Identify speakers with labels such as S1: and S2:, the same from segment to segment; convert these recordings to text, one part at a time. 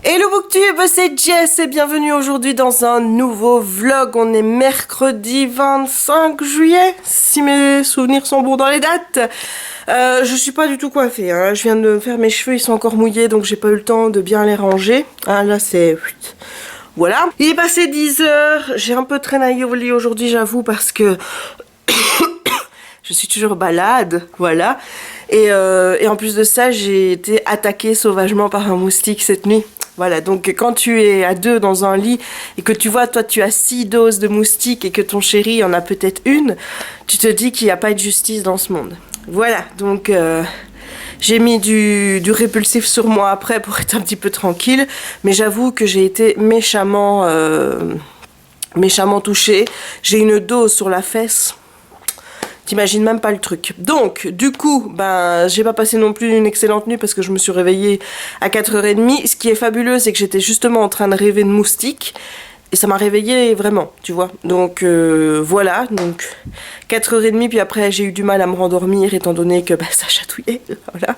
S1: Hello Booktube, c'est Jess et bienvenue aujourd'hui dans un nouveau vlog. On est mercredi 25 juillet, si mes souvenirs sont bons dans les dates. Je suis pas du tout coiffée, hein. Je viens de faire mes cheveux, ils sont encore mouillés donc j'ai pas eu le temps de bien les ranger. Ah, là c'est... Voilà. Il est passé 10 h, j'ai un peu traînaillé au lit aujourd'hui j'avoue parce que... je suis toujours malade, voilà. Et en plus de ça, j'ai été attaquée sauvagement par un moustique cette nuit. Voilà, donc quand tu es à deux dans un lit et que tu vois, toi tu as 6 doses de moustiques et que ton chéri en a peut-être une, tu te dis qu'il n'y a pas de justice dans ce monde. Voilà, donc j'ai mis du répulsif sur moi après pour être un petit peu tranquille, mais j'avoue que j'ai été méchamment touchée. J'ai une dose sur la fesse. T'imagines même pas le truc. Donc, du coup, ben, j'ai pas passé non plus une excellente nuit parce que je me suis réveillée à 4 h 30. Ce qui est fabuleux, c'est que j'étais justement en train de rêver de moustiques. Et ça m'a réveillée vraiment, tu vois. Donc, voilà. Donc, 4 h 30, puis après, j'ai eu du mal à me rendormir étant donné que bah, ça chatouillait. Voilà.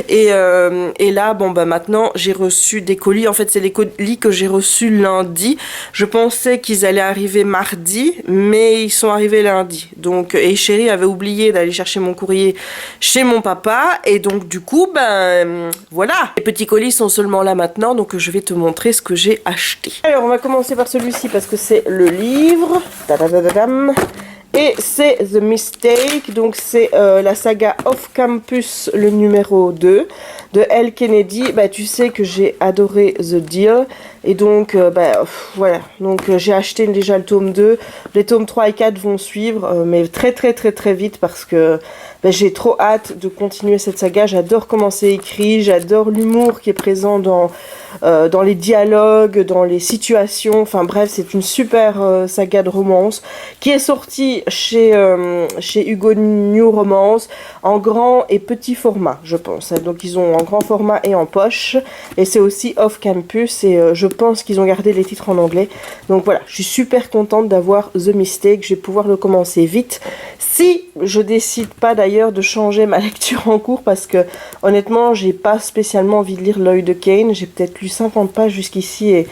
S1: Et là, bon, bah, maintenant, j'ai reçu des colis. En fait, c'est les colis que j'ai reçus lundi. Je pensais qu'ils allaient arriver mardi, mais ils sont arrivés lundi. Donc, et chérie avait oublié d'aller chercher mon courrier chez mon papa. Et donc, du coup, ben, voilà. Les petits colis sont seulement là maintenant. Donc, je vais te montrer ce que j'ai acheté. Alors, on va commencer par celui-ci parce que c'est le livre. Tadadadadam. Et c'est The Mistake, donc c'est la saga Off Campus, le numéro 2 de Elle Kennedy. Bah, tu sais que j'ai adoré The Deal. Et donc, voilà. Donc, j'ai acheté déjà le tome 2. Les tomes 3 et 4 vont suivre, mais très vite parce que bah, j'ai trop hâte de continuer cette saga. J'adore comment c'est écrit, j'adore l'humour qui est présent dans les dialogues, dans les situations. Enfin bref, c'est une super saga de romance qui est sortie chez Hugo New Romance en grand et petit format, je pense. Donc, ils ont en grand format et en poche. Et c'est aussi Off Campus et je pense qu'ils ont gardé les titres en anglais. Donc voilà, je suis super contente d'avoir The Mistake. Je vais pouvoir le commencer vite. Si je décide pas d'ailleurs de changer ma lecture en cours parce que honnêtement, j'ai pas spécialement envie de lire L'œil de Cain. J'ai peut-être lu 50 pages jusqu'ici et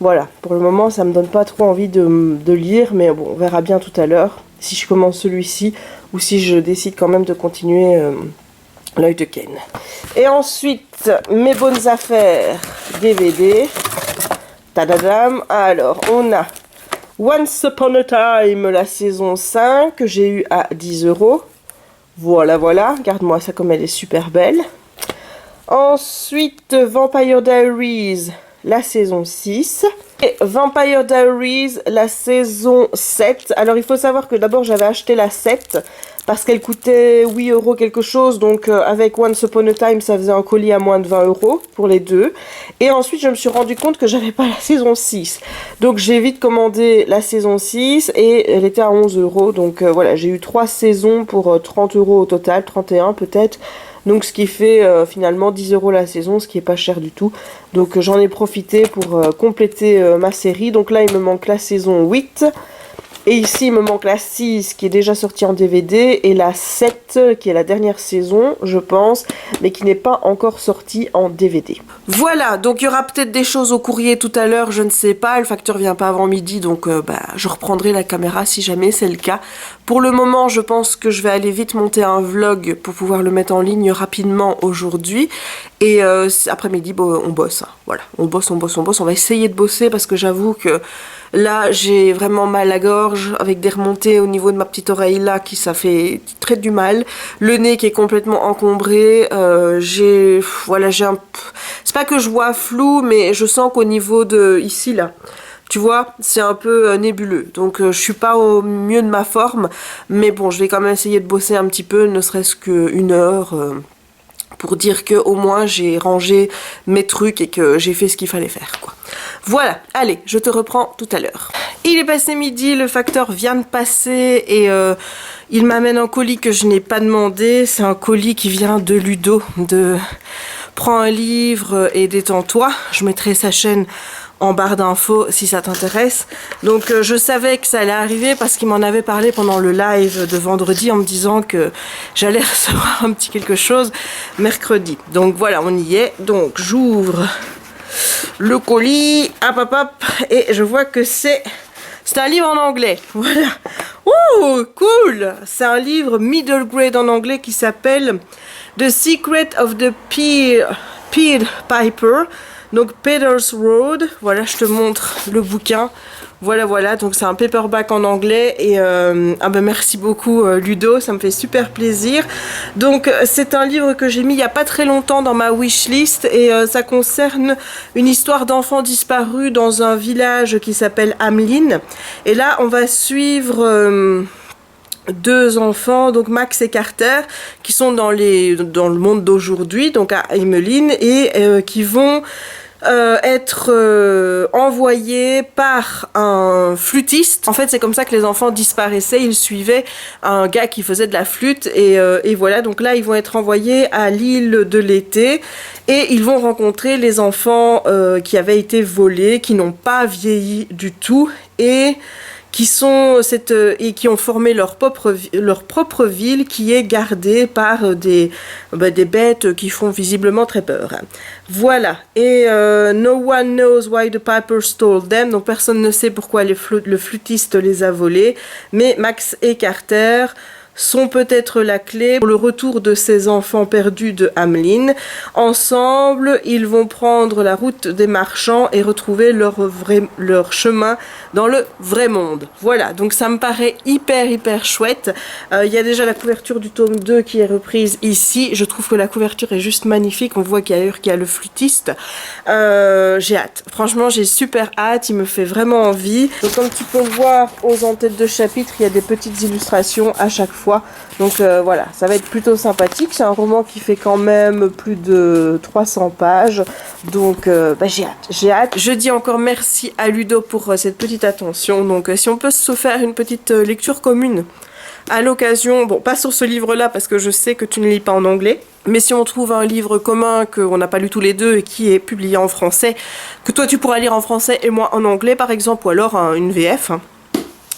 S1: voilà, pour le moment, ça me donne pas trop envie de lire. Mais bon, on verra bien tout à l'heure si je commence celui-ci ou si je décide quand même de continuer L'œil de Cain. Et ensuite, mes bonnes affaires DVD. Tadadam. Alors, on a Once Upon a Time, la saison 5, que j'ai eu à 10 €. Voilà, voilà. Regarde-moi ça comme elle est super belle. Ensuite, Vampire Diaries, la saison 6. Et Vampire Diaries, la saison 7. Alors, il faut savoir que d'abord, j'avais acheté la 7 parce qu'elle coûtait 8 € quelque chose. Donc, avec Once Upon a Time, ça faisait un colis à moins de 20 € pour les deux. Et ensuite, je me suis rendu compte que j'avais pas la saison 6. Donc, j'ai vite commandé la saison 6 et elle était à 11 €. Donc, voilà, j'ai eu 3 saisons pour 30 € au total, 31 peut-être. Donc, ce qui fait finalement 10 € la saison, ce qui est pas cher du tout. Donc, j'en ai profité pour compléter ma série. Donc là, il me manque la saison 8. Et ici, il me manque la 6 qui est déjà sortie en DVD et la 7 qui est la dernière saison, je pense, mais qui n'est pas encore sortie en DVD. Voilà, donc il y aura peut-être des choses au courrier tout à l'heure, je ne sais pas. Le facteur vient pas avant midi, donc je reprendrai la caméra si jamais c'est le cas. Pour le moment, je pense que je vais aller vite monter un vlog pour pouvoir le mettre en ligne rapidement aujourd'hui. Et après-midi, bon, on bosse. Hein. Voilà, on bosse. On va essayer de bosser parce que j'avoue que là, j'ai vraiment mal à la gorge avec des remontées au niveau de ma petite oreille là qui ça fait très du mal. Le nez qui est complètement encombré. Voilà, c'est pas que je vois flou, mais je sens qu'au niveau de ici là, tu vois, c'est un peu nébuleux. Donc je suis pas au mieux de ma forme, mais bon, je vais quand même essayer de bosser un petit peu, ne serait-ce qu'une heure. Pour dire que au moins j'ai rangé mes trucs et que j'ai fait ce qu'il fallait faire, quoi. Voilà, allez, je te reprends tout à l'heure. Il est passé midi, le facteur vient de passer et il m'amène un colis que je n'ai pas demandé. C'est un colis qui vient de Ludo, de Prends un livre et détends-toi. Je mettrai sa chaîne en barre d'infos si ça t'intéresse. Donc je savais que ça allait arriver parce qu'il m'en avait parlé pendant le live de vendredi en me disant que j'allais recevoir un petit quelque chose mercredi. Donc voilà, on y est. Donc j'ouvre le colis, hop, et je vois que c'est un livre en anglais, voilà. Oh, cool! C'est un livre middle grade en anglais qui s'appelle The Secret of the Pied Piper, donc Peter's Road. Voilà, je te montre le bouquin. Voilà, donc c'est un paperback en anglais et merci beaucoup Ludo, ça me fait super plaisir. Donc c'est un livre que j'ai mis il n'y a pas très longtemps dans ma wishlist et ça concerne une histoire d'enfants disparus dans un village qui s'appelle Hamelin. Et là on va suivre deux enfants, donc Max et Carter, qui sont dans le monde d'aujourd'hui, donc à Hamelin, et qui vont être envoyés par un flûtiste. En fait, c'est comme ça que les enfants disparaissaient. Ils suivaient un gars qui faisait de la flûte et voilà. Donc là, ils vont être envoyés à l'île de l'été et ils vont rencontrer les enfants qui avaient été volés, qui n'ont pas vieilli du tout et qui ont formé leur propre ville qui est gardée par des bêtes qui font visiblement très peur. Voilà. Et no one knows why the piper stole them. Donc personne ne sait pourquoi le flûtiste les a volés. Mais Max et Carter sont peut-être la clé pour le retour de ces enfants perdus de Hamelin. Ensemble, ils vont prendre la route des marchands et retrouver leur chemin dans le vrai monde. Voilà, donc ça me paraît hyper chouette. Il y a déjà la couverture du tome 2 qui est reprise ici. Je trouve que la couverture est juste magnifique. On voit qu'il y a le flûtiste. J'ai hâte. Franchement, j'ai super hâte. Il me fait vraiment envie. Donc comme tu peux le voir aux en-têtes de chapitre, il y a des petites illustrations à chaque fois. Donc voilà, ça va être plutôt sympathique. C'est un roman qui fait quand même plus de 300 pages. Donc j'ai hâte. Je dis encore merci à Ludo pour cette petite attention. Donc si on peut se faire une petite lecture commune à l'occasion, bon pas sur ce livre-là parce que je sais que tu ne lis pas en anglais, mais si on trouve un livre commun qu'on n'a pas lu tous les deux et qui est publié en français, que toi tu pourras lire en français et moi en anglais par exemple, ou alors une VF,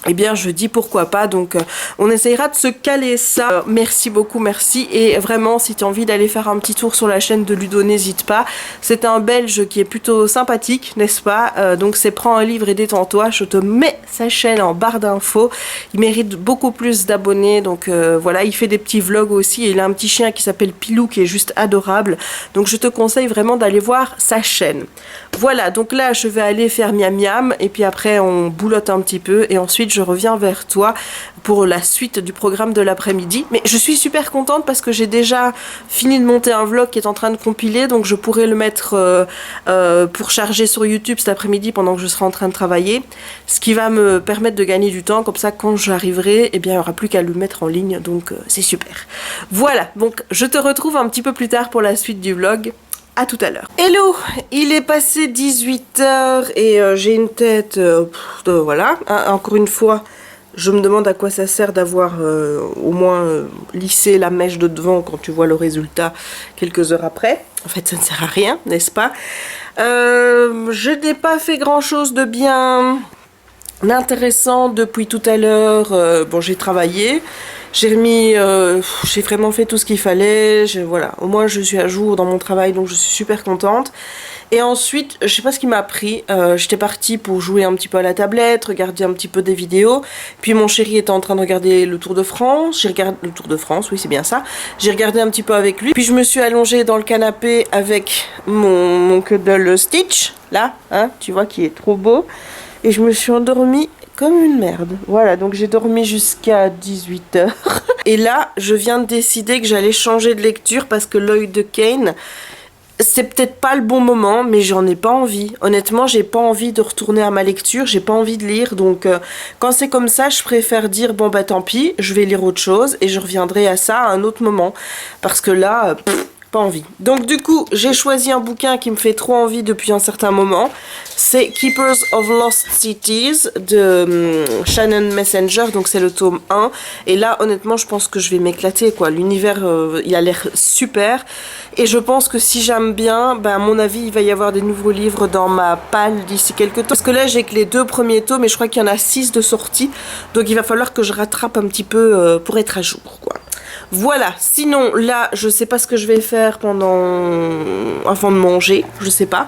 S1: eh bien je dis pourquoi pas. Donc on essayera de se caler ça. Merci beaucoup, merci. Et vraiment si tu as envie d'aller faire un petit tour sur la chaîne de Ludo, n'hésite pas. C'est un Belge qui est plutôt sympathique, n'est-ce pas? Donc c'est Prends un livre et détends-toi. Je te mets sa chaîne en barre d'infos. Il mérite beaucoup plus d'abonnés. Donc voilà, il fait des petits vlogs aussi. Et il a un petit chien qui s'appelle Pilou qui est juste adorable. Donc je te conseille vraiment d'aller voir sa chaîne. Voilà, donc là je vais aller faire miam miam et puis après on boulotte un petit peu et ensuite je reviens vers toi pour la suite du programme de l'après-midi. Mais je suis super contente parce que j'ai déjà fini de monter un vlog qui est en train de compiler, donc je pourrai le mettre pour charger sur YouTube cet après-midi pendant que je serai en train de travailler, ce qui va me permettre de gagner du temps. Comme ça quand j'arriverai, eh bien il n'y aura plus qu'à le mettre en ligne, donc c'est super. Voilà, donc je te retrouve un petit peu plus tard pour la suite du vlog. À tout à l'heure. Hello, il est passé 18 h et j'ai une tête, voilà, encore une fois, je me demande à quoi ça sert d'avoir au moins lissé la mèche de devant quand tu vois le résultat quelques heures après. En fait, ça ne sert à rien, n'est-ce pas? Je n'ai pas fait grand-chose de bien intéressant depuis tout à l'heure. Bon, j'ai travaillé. J'ai vraiment fait tout ce qu'il fallait, voilà, au moins je suis à jour dans mon travail, donc je suis super contente. Et ensuite, je sais pas ce qui m'a pris, j'étais partie pour jouer un petit peu à la tablette, regarder un petit peu des vidéos, puis mon chéri était en train de regarder le Tour de France, le Tour de France, oui c'est bien ça, j'ai regardé un petit peu avec lui, puis je me suis allongée dans le canapé avec mon Cuddle Stitch, là, hein, tu vois, qui est trop beau, et je me suis endormie comme une merde. Voilà, donc j'ai dormi jusqu'à 18 h. Et là, je viens de décider que j'allais changer de lecture parce que L'œil de Cain, c'est peut-être pas le bon moment, mais j'en ai pas envie. Honnêtement, j'ai pas envie de retourner à ma lecture, j'ai pas envie de lire. Donc, quand c'est comme ça, je préfère dire, bon bah tant pis, je vais lire autre chose et je reviendrai à ça à un autre moment. Parce que là, pas envie. Donc du coup, j'ai choisi un bouquin qui me fait trop envie depuis un certain moment. C'est Keepers of Lost Cities de Shannon Messenger, donc c'est le tome 1. Et là, honnêtement, je pense que je vais m'éclater, quoi. L'univers, il a l'air super. Et je pense que si j'aime bien, ben, à mon avis, il va y avoir des nouveaux livres dans ma palle d'ici quelques temps. Parce que là, j'ai que les 2 premiers tomes, mais je crois qu'il y en a 6 de sortie. Donc il va falloir que je rattrape un petit peu pour être à jour, quoi. Voilà, sinon là je sais pas ce que je vais faire avant de manger, je sais pas.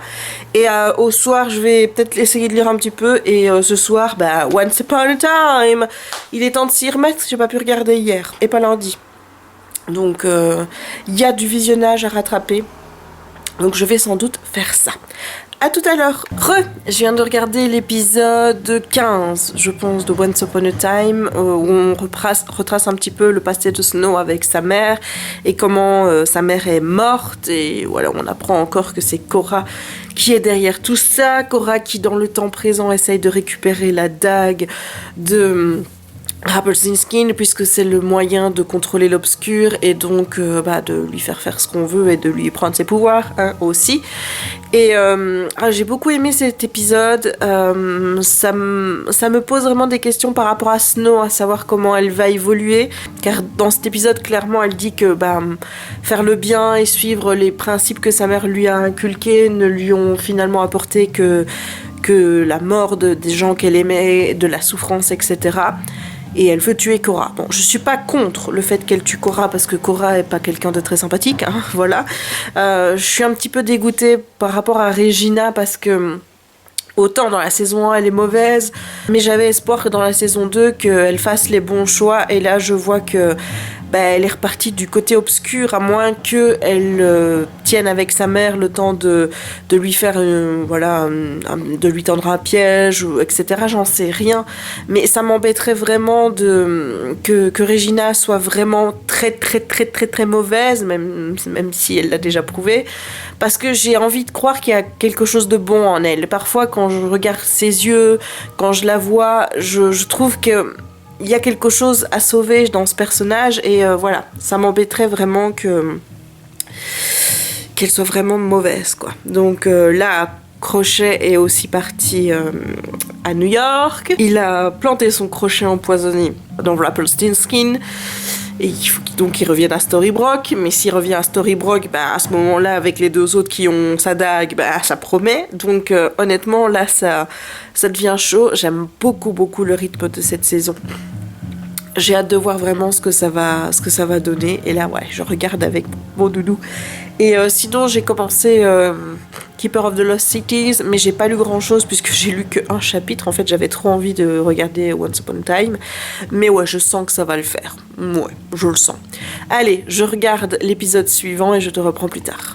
S1: Et au soir je vais peut-être essayer de lire un petit peu et ce soir, bah Once Upon a Time, il est temps de s'y remettre, j'ai pas pu regarder hier et pas lundi. Donc il y a du visionnage à rattraper, donc je vais sans doute faire ça. À tout à l'heure. Je viens de regarder l'épisode 15, je pense, de Once Upon a Time, où on retrace un petit peu le passé de Snow avec sa mère et comment sa mère est morte. Et voilà, on apprend encore que c'est Cora qui est derrière tout ça. Cora qui, dans le temps présent, essaye de récupérer la dague de Rumpelstiltskin, puisque c'est le moyen de contrôler l'obscur et donc de lui faire ce qu'on veut et de lui prendre ses pouvoirs aussi. Et j'ai beaucoup aimé cet épisode. Ça me pose vraiment des questions par rapport à Snow, à savoir comment elle va évoluer, car dans cet épisode clairement elle dit que faire le bien et suivre les principes que sa mère lui a inculqués ne lui ont finalement apporté que la mort des gens qu'elle aimait, de la souffrance, etc. Et elle veut tuer Cora. Bon, je suis pas contre le fait qu'elle tue Cora parce que Cora est pas quelqu'un de très sympathique, hein, voilà. Je suis un petit peu dégoûtée par rapport à Regina parce que autant dans la saison 1 elle est mauvaise, mais j'avais espoir que dans la saison 2 qu'elle fasse les bons choix, et là je vois que elle est repartie du côté obscur, à moins qu'elle tienne avec sa mère le temps de lui faire de lui tendre un piège, etc. J'en sais rien, mais ça m'embêterait vraiment que Regina soit vraiment très très très très très mauvaise, même si elle l'a déjà prouvé, parce que j'ai envie de croire qu'il y a quelque chose de bon en elle. Parfois quand je regarde ses yeux, quand je la vois, je trouve que il y a quelque chose à sauver dans ce personnage, et voilà, ça m'embêterait vraiment qu'elle soit vraiment mauvaise, quoi. Donc là, Crochet est aussi parti à New York. Il a planté son crochet empoisonné dans Rumpelstiltskin. Et il faut donc qu'il revienne à Storybrooke. Mais s'il revient à Storybrooke, à ce moment-là, avec les deux autres qui ont sa dague, ça promet. Donc honnêtement, là, ça devient chaud. J'aime beaucoup, beaucoup le rythme de cette saison. J'ai hâte de voir vraiment ce que ça va donner. Et là, ouais, je regarde avec mon doudou. Et sinon, j'ai commencé Keeper of the Lost Cities, mais j'ai pas lu grand-chose puisque j'ai lu qu'un chapitre. En fait, j'avais trop envie de regarder Once Upon a Time. Mais ouais, je sens que ça va le faire. Ouais, je le sens. Allez, je regarde l'épisode suivant et je te reprends plus tard.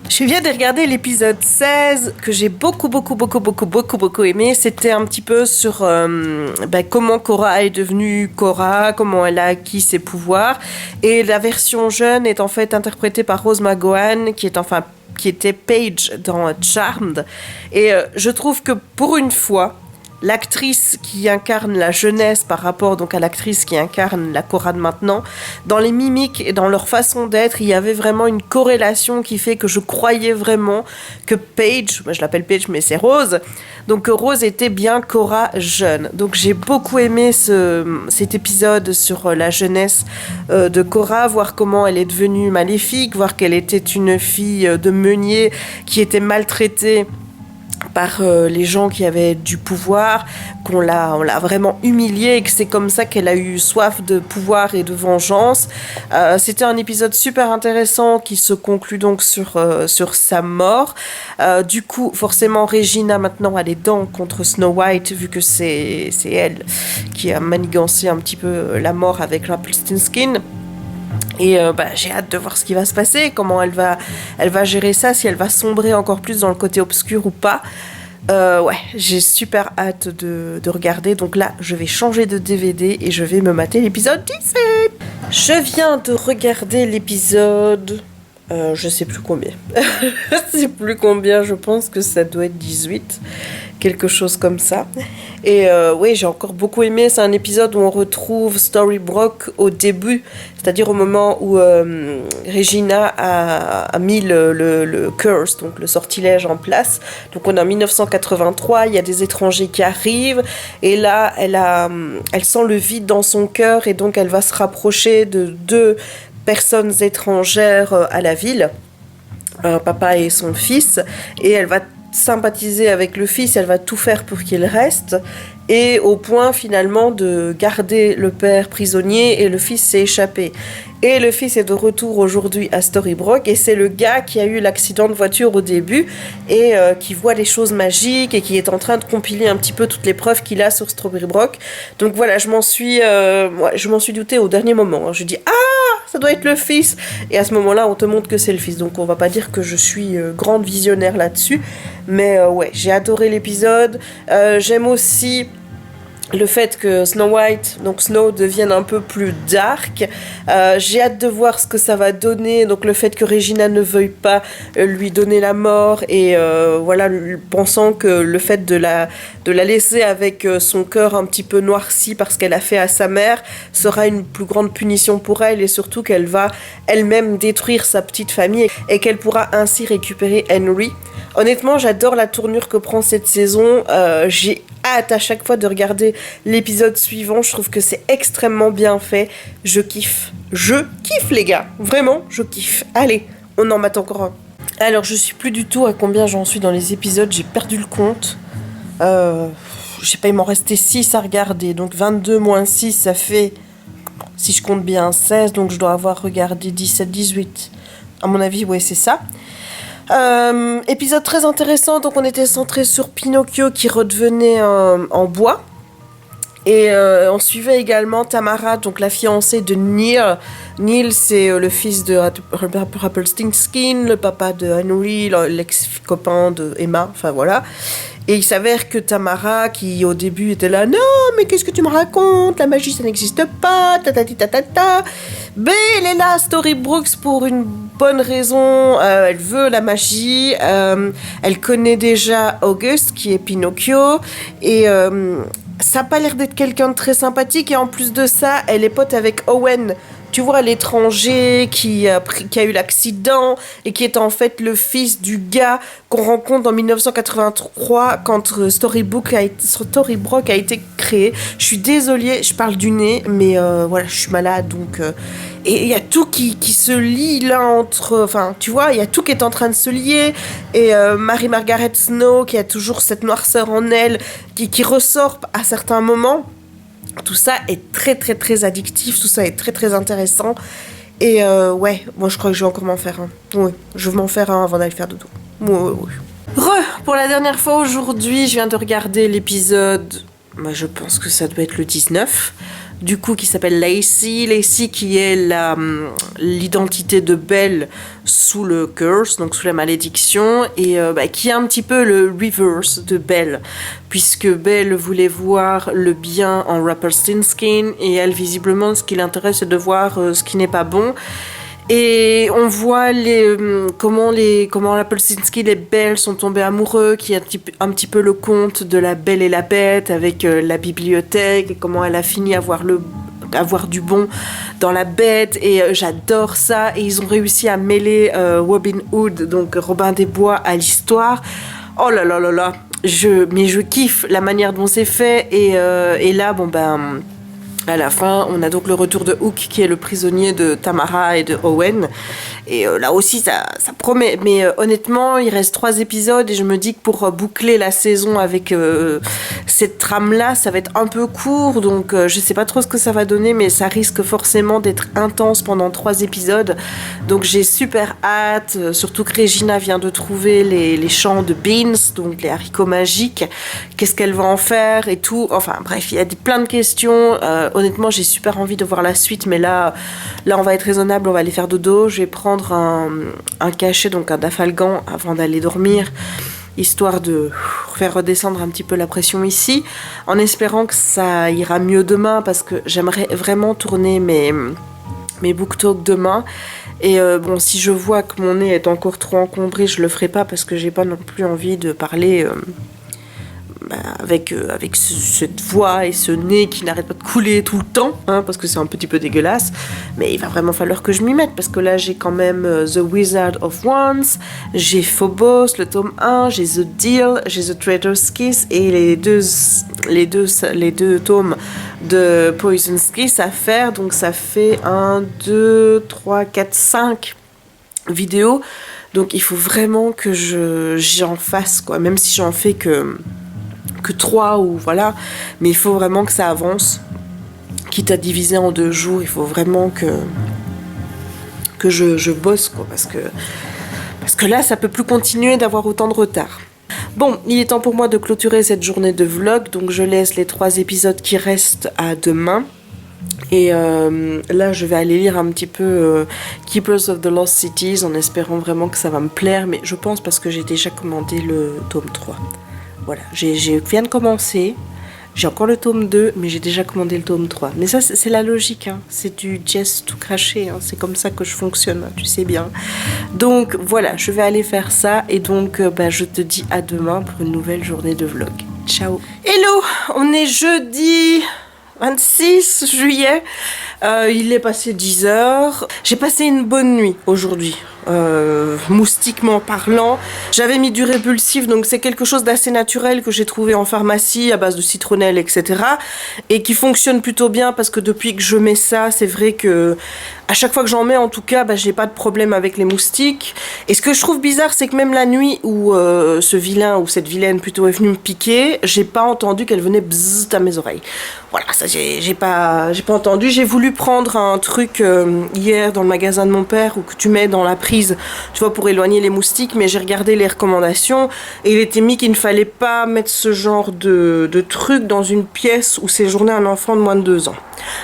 S1: Je viens de regarder l'épisode 16 que j'ai beaucoup aimé. C'était un petit peu sur comment Cora est devenue Cora, comment elle a acquis ses pouvoirs. Et la version jeune est en fait interprétée par Rose McGowan, qui était Paige dans Charmed. Et je trouve que pour une fois, l'actrice qui incarne la jeunesse par rapport donc à l'actrice qui incarne la Cora de maintenant, dans les mimiques et dans leur façon d'être, il y avait vraiment une corrélation qui fait que je croyais vraiment que Paige, moi je l'appelle Paige mais c'est Rose, donc Rose était bien Cora jeune. Donc j'ai beaucoup aimé cet épisode sur la jeunesse de Cora, voir comment elle est devenue maléfique, voir qu'elle était une fille de meunier qui était maltraitée par les gens qui avaient du pouvoir, on l'a vraiment humiliée et que c'est comme ça qu'elle a eu soif de pouvoir et de vengeance. C'était un épisode super intéressant qui se conclut donc sur sa mort. Du coup, forcément, Regina maintenant a les dents contre Snow White, vu que c'est elle qui a manigancé un petit peu la mort avec Rumpelstiltskin. Et j'ai hâte de voir ce qui va se passer, comment elle va gérer ça, si elle va sombrer encore plus dans le côté obscur ou pas. Ouais, j'ai super hâte de regarder. Donc là, je vais changer de DVD et je vais me mater l'épisode 17. Je viens de regarder l'épisode... je sais plus combien. Je sais plus combien, je pense que ça doit être 18. Quelque chose comme ça. Et oui, j'ai encore beaucoup aimé. C'est un épisode où on retrouve Storybrooke au début, c'est-à-dire au moment où Regina a mis le curse, donc le sortilège en place. Donc on est en 1983, il y a des étrangers qui arrivent, et là elle sent le vide dans son cœur, et donc elle va se rapprocher de deux personnes étrangères à la ville, un papa et son fils, et elle va sympathiser avec le fils, elle va tout faire pour qu'il reste, et au point finalement de garder le père prisonnier et le fils s'est échappé. Et le fils est de retour aujourd'hui à Storybrooke et c'est le gars qui a eu l'accident de voiture au début et qui voit les choses magiques et qui est en train de compiler un petit peu toutes les preuves qu'il a sur Storybrooke. Donc voilà, je m'en suis doutée au dernier moment. Je dis ça doit être le fils. Et à ce moment-là, on te montre que c'est le fils. Donc on va pas dire que je suis grande visionnaire là-dessus. Mais ouais, j'ai adoré l'épisode. J'aime aussi le fait que Snow White, donc Snow, devienne un peu plus dark. J'ai hâte de voir ce que ça va donner. Donc le fait que Regina ne veuille pas lui donner la mort et voilà, pensant que le fait de la laisser avec son cœur un petit peu noirci parce qu'elle a fait à sa mère sera une plus grande punition pour elle et surtout qu'elle va elle-même détruire sa petite famille et qu'elle pourra ainsi récupérer Henry. Honnêtement, j'adore la tournure que prend cette saison. J'ai hâte à chaque fois de regarder l'épisode suivant. Je trouve que c'est extrêmement bien fait. Je kiffe. Je kiffe, les gars. Vraiment, je kiffe. Allez, on en mate encore un. Alors, je suis plus du tout à combien j'en suis dans les épisodes. J'ai perdu le compte. Je sais pas, il m'en restait 6 à regarder. Donc, 22 moins 6, ça fait, si je compte bien, 16. Donc, je dois avoir regardé 17, 18. À mon avis, ouais, c'est ça. Épisode très intéressant, donc on était centré sur Pinocchio qui redevenait en bois et on suivait également Tamara, donc la fiancée de Neil. Neil, c'est le fils de Rumpelstiltskin, le papa de Henry, l'ex-copain de Emma, enfin voilà. Et il s'avère que Tamara, qui au début était là, non, mais qu'est-ce que tu me racontes? La magie, ça n'existe pas, ta. Mais elle est là à Storybrooke pour une bonne raison. Elle veut la magie. Elle connaît déjà August, qui est Pinocchio. Et ça n'a pas l'air d'être quelqu'un de très sympathique. Et en plus de ça, elle est pote avec Owen. Tu vois, l'étranger qui a eu l'accident et qui est en fait le fils du gars qu'on rencontre en 1983 quand Storybrooke a été créé. Je suis désolée, je parle du nez, mais voilà, je suis malade, donc... et il y a tout qui se lie là entre... Enfin, tu vois, il y a tout qui est en train de se lier. Et Mary-Margaret Snow, qui a toujours cette noirceur en elle, qui ressort à certains moments... Tout ça est très très très addictif, tout ça est très très intéressant. Et ouais, moi je crois que je vais encore m'en faire un. Oui, je vais m'en faire un avant d'aller faire dodo. Oui. Pour la dernière fois aujourd'hui, je viens de regarder l'épisode, je pense que ça doit être le 19, du coup qui s'appelle Lacey. Lacey qui est l'identité de Belle sous le curse, donc sous la malédiction, et qui est un petit peu le reverse de Belle, puisque Belle voulait voir le bien en Rumpelstiltskin, et elle, visiblement, ce qui l'intéresse, c'est de voir ce qui n'est pas bon. Et on voit comment Rumpelstiltskin et Belle sont tombés amoureux, qui est un petit peu le conte de la Belle et la Bête avec la bibliothèque, et comment elle a fini à avoir du bon dans la bête, et j'adore ça. Et ils ont réussi à mêler Robin Hood, donc Robin des Bois, à l'histoire. Oh là là là là, je kiffe la manière dont c'est fait. Et là, à la fin, on a donc le retour de Hook, qui est le prisonnier de Tamara et de Owen. Et là aussi, ça promet. Mais honnêtement, il reste 3 épisodes et je me dis que pour boucler la saison avec cette trame-là, ça va être un peu court. Donc, je sais pas trop ce que ça va donner, mais ça risque forcément d'être intense pendant 3 épisodes. Donc, j'ai super hâte. Surtout que Regina vient de trouver les champs de beans, donc les haricots magiques. Qu'est-ce qu'elle va en faire et tout. Enfin, bref, il y a plein de questions. Honnêtement, j'ai super envie de voir la suite, mais là, on va être raisonnable, on va aller faire dodo. Je vais prendre un cachet, donc un dafalgan, avant d'aller dormir, histoire de faire redescendre un petit peu la pression ici, en espérant que ça ira mieux demain, parce que j'aimerais vraiment tourner mes booktalks demain. Et si je vois que mon nez est encore trop encombré, je le ferai pas, parce que j'ai pas non plus envie de parler... avec cette voix et ce nez qui n'arrête pas de couler tout le temps, parce que c'est un petit peu dégueulasse. Mais il va vraiment falloir que je m'y mette, parce que là j'ai quand même The Wizard of Wands, j'ai Phobos, le tome 1, j'ai The Deal, j'ai The Traitor's Kiss, et les deux tomes de Poison's Kiss à faire. Donc ça fait 1, 2, 3, 4, 5 vidéos. Donc il faut vraiment que j'en fasse, quoi, même si j'en fais que que 3 ou voilà, mais il faut vraiment que ça avance. Quitte à diviser en 2 jours, il faut vraiment que je bosse, quoi, parce que là, ça peut plus continuer d'avoir autant de retard. Bon, il est temps pour moi de clôturer cette journée de vlog, donc je laisse les 3 épisodes qui restent à demain. Et là, je vais aller lire un petit peu Keepers of the Lost Cities en espérant vraiment que ça va me plaire, mais je pense parce que j'ai déjà commandé le tome 3. Voilà, je viens de commencer. J'ai encore le tome 2, mais j'ai déjà commandé le tome 3. Mais ça, c'est la logique, hein. C'est du Jess tout craché, hein. C'est comme ça que je fonctionne, hein, tu sais bien. Donc voilà, je vais aller faire ça. Et donc, je te dis à demain pour une nouvelle journée de vlog. Ciao. Hello, on est jeudi 26 juillet. Il est passé 10 heures. J'ai passé une bonne nuit aujourd'hui. Moustiquement parlant, j'avais mis du répulsif, donc c'est quelque chose d'assez naturel que j'ai trouvé en pharmacie à base de citronnelle, etc. et qui fonctionne plutôt bien parce que depuis que je mets ça, c'est vrai que à chaque fois que j'en mets, en tout cas, j'ai pas de problème avec les moustiques. Et ce que je trouve bizarre, c'est que même la nuit où ce vilain ou cette vilaine plutôt est venue me piquer, j'ai pas entendu qu'elle venait bzzzt à mes oreilles. Voilà, ça j'ai pas entendu. J'ai voulu prendre un truc hier dans le magasin de mon père où que tu mets dans la prise, tu vois, pour éloigner les moustiques, mais j'ai regardé les recommandations et il était mis qu'il ne fallait pas mettre ce genre de truc dans une pièce où séjournait un enfant de moins de 2 ans.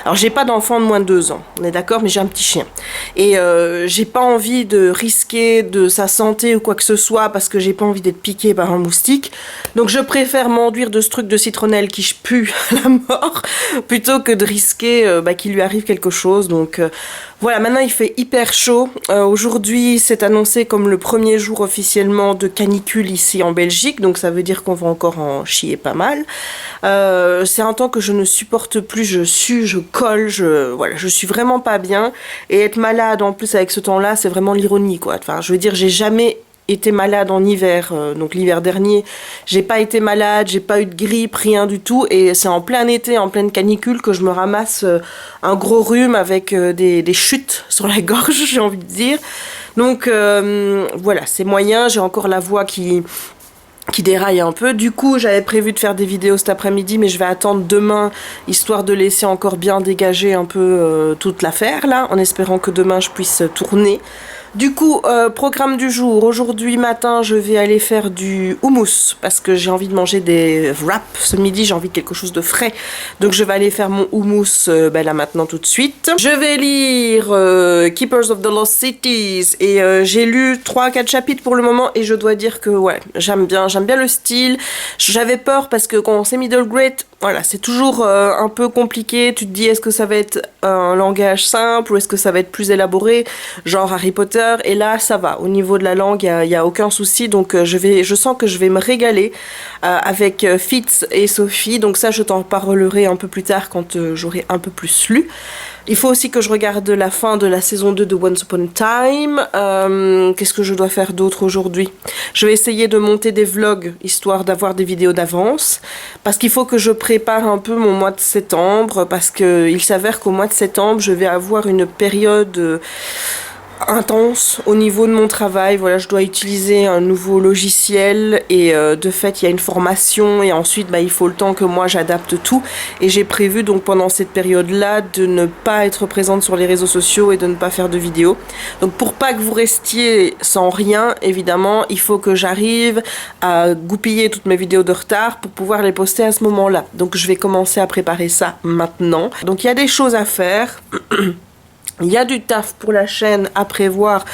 S1: Alors j'ai pas d'enfant de moins de 2 ans, on est d'accord, mais j'ai un petit chien. Et j'ai pas envie de risquer de sa santé ou quoi que ce soit parce que j'ai pas envie d'être piqué par un moustique. Donc je préfère m'enduire de ce truc de citronnelle qui pue la mort plutôt que de risquer qu'il lui arrive quelque chose. Donc voilà, maintenant il fait hyper chaud. Aujourd'hui c'est annoncé comme le premier jour officiellement de canicule ici en Belgique, donc ça veut dire qu'on va encore en chier pas mal. C'est un temps que je ne supporte plus, je sue, je colle, je suis vraiment pas bien. Et être malade en plus avec ce temps-là, c'est vraiment l'ironie, quoi. Enfin, je veux dire, j'ai jamais été malade en hiver, donc l'hiver dernier, j'ai pas été malade, j'ai pas eu de grippe, rien du tout, et c'est en plein été, en pleine canicule, que je me ramasse un gros rhume avec des chutes sur la gorge, j'ai envie de dire. Donc voilà, c'est moyen, j'ai encore la voix qui déraille un peu. Du coup, j'avais prévu de faire des vidéos cet après-midi, mais je vais attendre demain, histoire de laisser encore bien dégager un peu toute l'affaire, là, en espérant que demain je puisse tourner. Du coup, programme du jour. Aujourd'hui matin, je vais aller faire du houmous parce que j'ai envie de manger des wraps. Ce midi, j'ai envie de quelque chose de frais. Donc, je vais aller faire mon houmous là maintenant tout de suite. Je vais lire Keepers of the Lost Cities et j'ai lu 3-4 chapitres pour le moment et je dois dire que ouais, j'aime bien le style. J'avais peur parce que quand c'est middle grade, voilà, c'est toujours un peu compliqué. Tu te dis, est-ce que ça va être un langage simple ou est-ce que ça va être plus élaboré, genre Harry Potter? Et là, ça va. Au niveau de la langue, il y a aucun souci. Donc, je sens que je vais me régaler avec Fitz et Sophie. Donc ça, je t'en parlerai un peu plus tard quand j'aurai un peu plus lu. Il faut aussi que je regarde la fin de la saison 2 de Once Upon a Time. Qu'est-ce que je dois faire d'autre aujourd'hui? Je vais essayer de monter des vlogs, histoire d'avoir des vidéos d'avance. Parce qu'il faut que je prépare un peu mon mois de septembre. Parce qu'il s'avère qu'au mois de septembre, je vais avoir une période intense au niveau de mon travail. Voilà, je dois utiliser un nouveau logiciel et de fait il y a une formation et ensuite il faut le temps que moi j'adapte tout et j'ai prévu donc pendant cette période là de ne pas être présente sur les réseaux sociaux et de ne pas faire de vidéos. Donc pour pas que vous restiez sans rien, évidemment il faut que j'arrive à goupiller toutes mes vidéos de retard pour pouvoir les poster à ce moment là. Donc je vais commencer à préparer ça maintenant. Donc il y a des choses à faire. Il y a du taf pour la chaîne à prévoir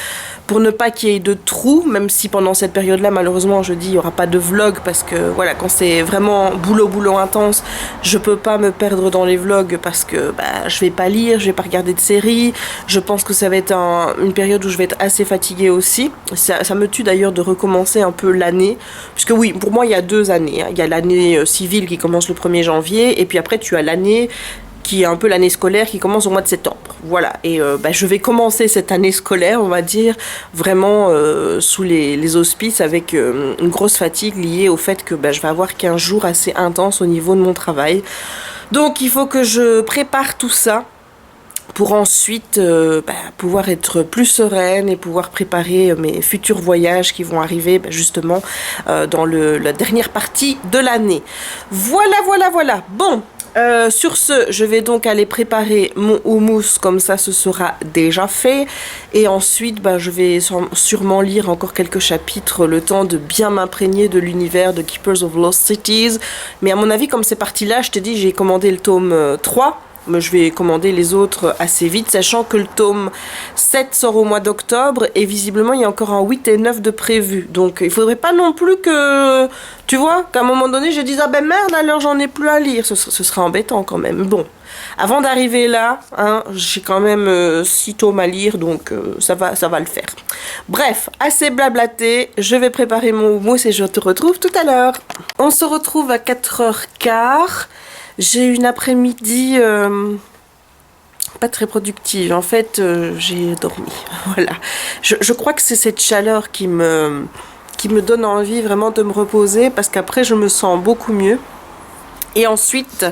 S1: pour ne pas qu'il y ait de trous, même si pendant cette période-là, malheureusement, je dis il n'y aura pas de vlog parce que voilà, quand c'est vraiment boulot intense, je peux pas me perdre dans les vlogs parce que je vais pas lire, je vais pas regarder de séries. Je pense que ça va être une période où je vais être assez fatiguée aussi. Ça me tue d'ailleurs de recommencer un peu l'année, puisque oui, pour moi il y a 2 années. Hein. Il y a l'année civile qui commence le 1er janvier et puis après tu as l'année qui est un peu l'année scolaire qui commence au mois de septembre. Voilà, et je vais commencer cette année scolaire, on va dire, vraiment sous les auspices avec une grosse fatigue liée au fait que je vais avoir 15 jours assez intenses au niveau de mon travail. Donc il faut que je prépare tout ça pour ensuite pouvoir être plus sereine et pouvoir préparer mes futurs voyages qui vont arriver justement dans la dernière partie de l'année. Voilà, voilà, voilà. Bon, sur ce, je vais donc aller préparer mon houmous, comme ça ce sera déjà fait. Et ensuite, je vais sûrement lire encore quelques chapitres, le temps de bien m'imprégner de l'univers de Keepers of Lost Cities. Mais à mon avis, comme c'est parti là, je te dis, j'ai commandé le tome 3. Mais je vais commander les autres assez vite, sachant que le tome 7 sort au mois d'octobre et visiblement il y a encore un 8 et 9 de prévu. Donc il faudrait pas non plus que, tu vois, qu'à un moment donné je dise ah ben merde alors j'en ai plus à lire, ce serait embêtant quand même. Bon, avant d'arriver là, hein, j'ai quand même 6 tomes à lire donc ça va le faire. Bref, assez blablaté, je vais préparer mon houmous et je te retrouve tout à l'heure. On se retrouve à 4h15. J'ai une après-midi pas très productive. En fait, j'ai dormi. Voilà. Je crois que c'est cette chaleur qui me donne envie vraiment de me reposer parce qu'après, je me sens beaucoup mieux. Et ensuite,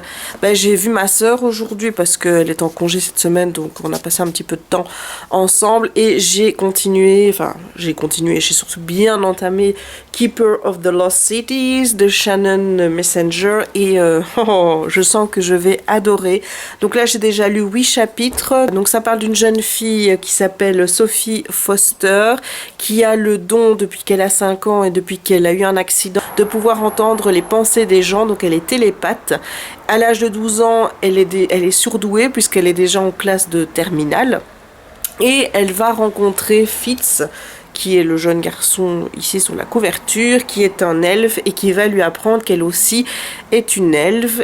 S1: j'ai vu ma sœur aujourd'hui parce qu'elle est en congé cette semaine, donc on a passé un petit peu de temps ensemble. Et j'ai surtout bien entamé Keeper of the Lost Cities de Shannon Messenger. Et je sens que je vais adorer. Donc là, j'ai déjà lu 8 chapitres. Donc ça parle d'une jeune fille qui s'appelle Sophie Foster, qui a le don depuis qu'elle a 5 ans et depuis qu'elle a eu un accident de pouvoir entendre les pensées des gens. Donc elle est télépathe. À l'âge de 12 ans, elle est surdouée puisqu'elle est déjà en classe de terminale. Et elle va rencontrer Fitz, qui est le jeune garçon ici sur la couverture, qui est un elfe et qui va lui apprendre qu'elle aussi est une elfe.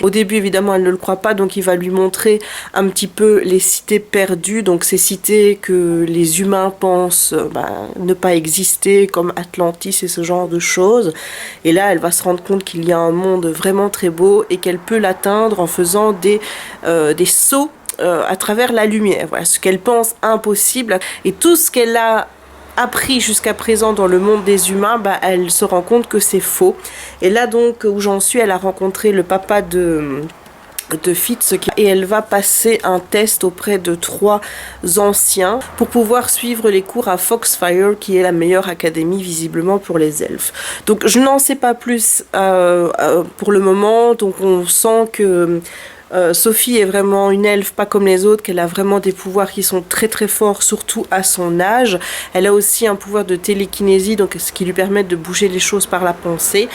S1: Au début, évidemment, elle ne le croit pas, donc il va lui montrer un petit peu les cités perdues, donc ces cités que les humains pensent ne pas exister, comme Atlantis et ce genre de choses. Et là, elle va se rendre compte qu'il y a un monde vraiment très beau et qu'elle peut l'atteindre en faisant des sauts à travers la lumière. Voilà, ce qu'elle pense impossible. Et tout ce qu'elle a appris jusqu'à présent dans le monde des humains, elle se rend compte que c'est faux. Et là donc où j'en suis, elle a rencontré le papa de Fitz et elle va passer un test auprès de 3 anciens pour pouvoir suivre les cours à Foxfire, qui est la meilleure académie visiblement pour les elfes. Donc je n'en sais pas plus pour le moment. Donc on sent que Sophie est vraiment une elfe pas comme les autres, qu'elle a vraiment des pouvoirs qui sont très très forts, surtout à son âge. Elle a aussi un pouvoir de télékinésie, donc ce qui lui permet de bouger les choses par la pensée.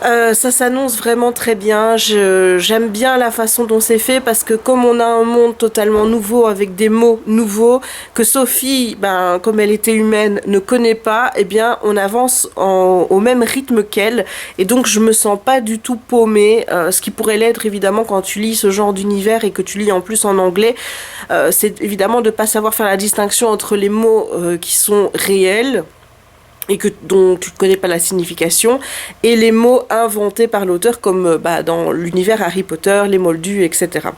S1: Ça s'annonce vraiment très bien. J'aime bien la façon dont c'est fait parce que comme on a un monde totalement nouveau avec des mots nouveaux que Sophie, comme elle était humaine, ne connaît pas, eh bien on avance au même rythme qu'elle et donc je me sens pas du tout paumée, ce qui pourrait l'être évidemment quand tu lis ce genre d'univers et que tu lis en plus en anglais. C'est évidemment de pas savoir faire la distinction entre les mots qui sont réels et dont tu ne connais pas la signification, et les mots inventés par l'auteur comme dans l'univers Harry Potter, les moldus, etc.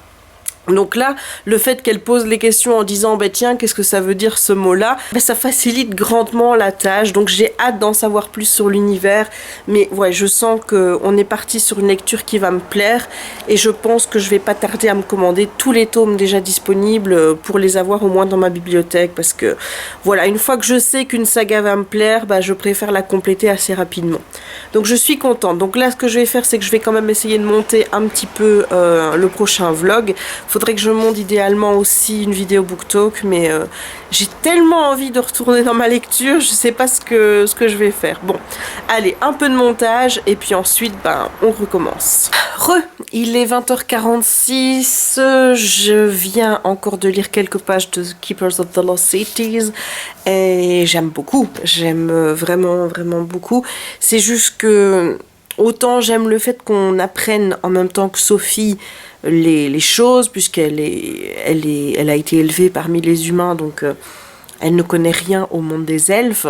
S1: Donc là, le fait qu'elle pose les questions en disant tiens, qu'est-ce que ça veut dire ce mot-là, ça facilite grandement la tâche. Donc j'ai hâte d'en savoir plus sur l'univers. Mais ouais, je sens qu'on est parti sur une lecture qui va me plaire. Et je pense que je vais pas tarder à me commander tous les tomes déjà disponibles pour les avoir au moins dans ma bibliothèque. Parce que voilà, une fois que je sais qu'une saga va me plaire, je préfère la compléter assez rapidement. Donc je suis contente. Donc là, ce que je vais faire, c'est que je vais quand même essayer de monter un petit peu le prochain vlog. Faudrait que je monte idéalement aussi une vidéo BookTok, mais j'ai tellement envie de retourner dans ma lecture, je sais pas ce que je vais faire. Bon, allez, un peu de montage et puis ensuite on recommence. Il est 20h46, je viens encore de lire quelques pages de Keepers of the Lost Cities et j'aime beaucoup, j'aime vraiment vraiment beaucoup. C'est juste que autant j'aime le fait qu'on apprenne en même temps que Sophie les choses, puisqu'elle a été élevée parmi les humains, donc elle ne connaît rien au monde des elfes.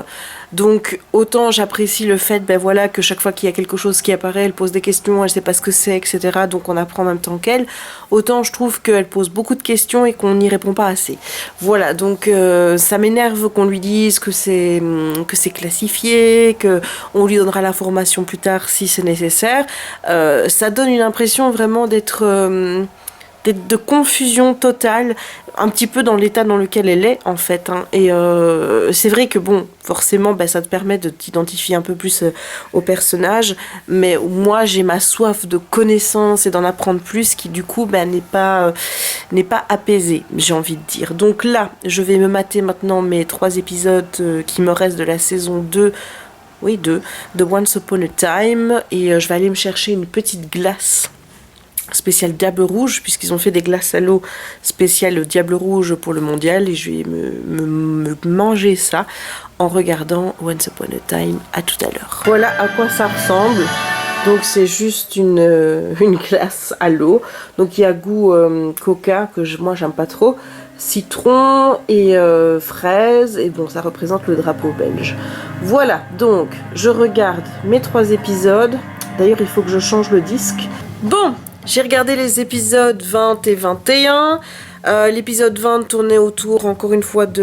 S1: Donc autant j'apprécie le fait que chaque fois qu'il y a quelque chose qui apparaît, elle pose des questions, elle sait pas ce que c'est, etc. Donc on apprend en même temps qu'elle. Autant je trouve qu'elle pose beaucoup de questions et qu'on n'y répond pas assez. Voilà, donc ça m'énerve qu'on lui dise que c'est classifié, qu'on lui donnera l'information plus tard si c'est nécessaire. Ça donne une impression vraiment d'être de confusion totale, un petit peu dans l'état dans lequel elle est en fait. Hein. Et c'est vrai que bon, forcément, ça te permet de t'identifier un peu plus au personnage, mais moi j'ai ma soif de connaissance et d'en apprendre plus qui du coup n'est pas apaisée, j'ai envie de dire. Donc là, je vais me mater maintenant mes 3 épisodes qui me restent de la saison 2. Oui, 2, de Once Upon a Time, et je vais aller me chercher une petite glace spécial Diable Rouge, puisqu'ils ont fait des glaces à l'eau spéciales Diable Rouge pour le mondial, et je vais me manger ça en regardant Once Upon a Time. À tout à l'heure. Voilà à quoi ça ressemble. Donc c'est juste une glace à l'eau. Donc il y a goût coca, que moi j'aime pas trop, citron et fraise, et bon ça représente le drapeau belge. Voilà, donc je regarde mes 3 épisodes. D'ailleurs il faut que je change le disque. Bon, j'ai regardé les épisodes 20 et 21. L'épisode 20 tournait autour, encore une fois, de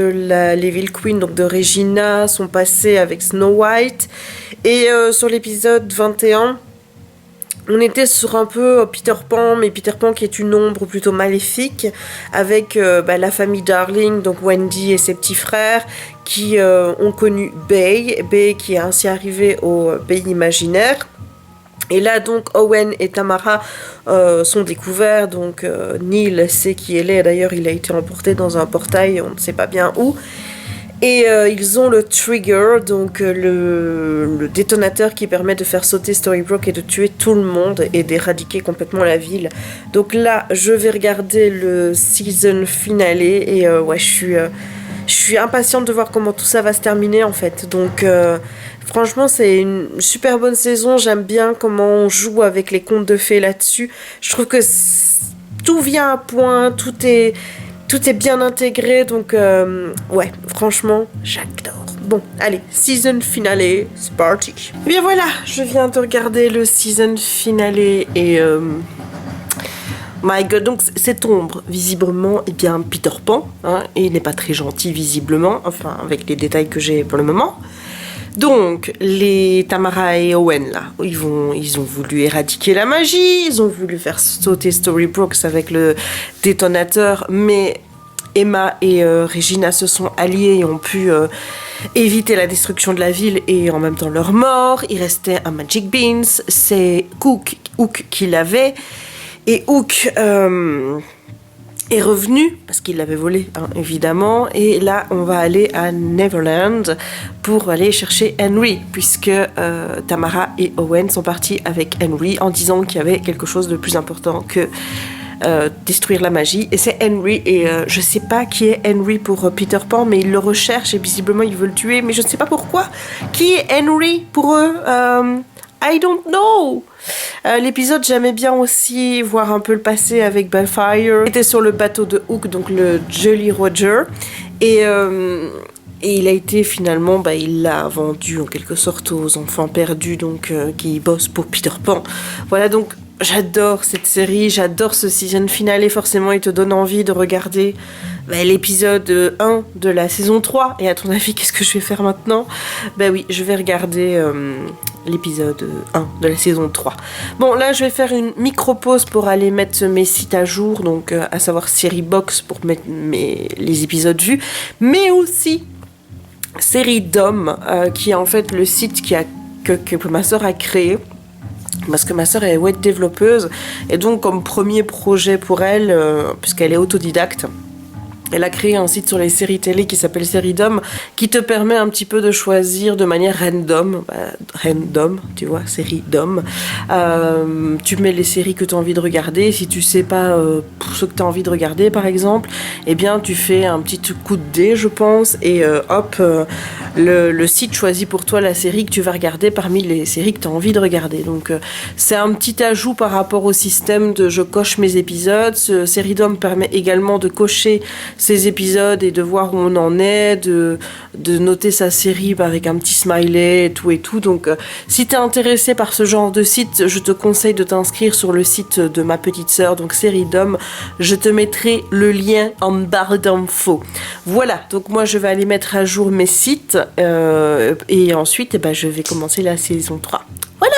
S1: l'Evil Queen, donc de Regina, son passé avec Snow White. Et sur l'épisode 21, on était sur un peu Peter Pan, mais Peter Pan qui est une ombre plutôt maléfique, avec la famille Darling, donc Wendy et ses petits frères, qui ont connu Bay qui est ainsi arrivé au pays imaginaire. Et là donc Owen et Tamara sont découverts, donc Neil sait qui elle est, d'ailleurs il a été emporté dans un portail, on ne sait pas bien où. Et ils ont le trigger, donc le détonateur qui permet de faire sauter Storybrooke et de tuer tout le monde et d'éradiquer complètement la ville. Donc là, je vais regarder le season finale et je suis impatiente de voir comment tout ça va se terminer en fait. Donc franchement, c'est une super bonne saison. J'aime bien comment on joue avec les contes de fées là-dessus. Je trouve que tout vient à point, tout est bien intégré, donc ouais, franchement, j'adore. Bon, allez, season finale, c'est parti. Et bien voilà, je viens de regarder le season finale et my god, donc cette ombre, visiblement, est bien Peter Pan, hein, et il n'est pas très gentil, visiblement, enfin, avec les détails que j'ai pour le moment. Donc, les Tamara et Owen, là, ils ont voulu éradiquer la magie, ils ont voulu faire sauter Storybrooke avec le détonateur, mais Emma et Regina se sont alliés et ont pu éviter la destruction de la ville et en même temps leur mort. Il restait un Magic Beans, c'est Hook qui l'avait, et Hook est revenu, parce qu'il l'avait volé, hein, évidemment, et là on va aller à Neverland pour aller chercher Henry, puisque Tamara et Owen sont partis avec Henry en disant qu'il y avait quelque chose de plus important que détruire la magie, et c'est Henry, et je sais pas qui est Henry pour Peter Pan, mais il le recherche et visiblement il veut le tuer, mais je sais pas pourquoi. Qui est Henry pour eux? I don't know. L'épisode, j'aimais bien aussi voir un peu le passé avec Bellfire. Il était sur le bateau de Hook, donc le Jolly Roger, et il a été finalement, il l'a vendu en quelque sorte aux enfants perdus, donc qui bossent pour Peter Pan. Voilà, donc j'adore cette série, j'adore ce season finale, forcément il te donne envie de regarder l'épisode 1 de la saison 3. Et à ton avis, qu'est-ce que je vais faire maintenant? Oui, je vais regarder l'épisode 1 de la saison 3. Bon, là je vais faire une micro-pause pour aller mettre mes sites à jour, donc à savoir Seriebox pour mettre les épisodes vus, mais aussi Seridom, qui est en fait le site que ma sœur a créé. Parce que ma sœur est web développeuse, et donc comme premier projet pour elle, puisqu'elle est autodidacte, elle a créé un site sur les séries télé qui s'appelle Seridom, qui te permet un petit peu de choisir de manière random, tu vois, Seridom. Tu mets les séries que tu as envie de regarder. Si tu sais pas ce que tu as envie de regarder, par exemple, eh bien tu fais un petit coup de dé, je pense, et le site choisit pour toi la série que tu vas regarder parmi les séries que tu as envie de regarder. Donc c'est un petit ajout par rapport au système de je coche mes épisodes. Seridom permet également de cocher ces épisodes et de voir où on en est, de noter sa série avec un petit smiley et tout. Donc si tu es intéressé par ce genre de site, je te conseille de t'inscrire sur le site de ma petite sœur, donc Seridom. Je te mettrai le lien en barre d'infos. Voilà, donc moi je vais aller mettre à jour mes sites et ensuite je vais commencer la saison 3. Voilà,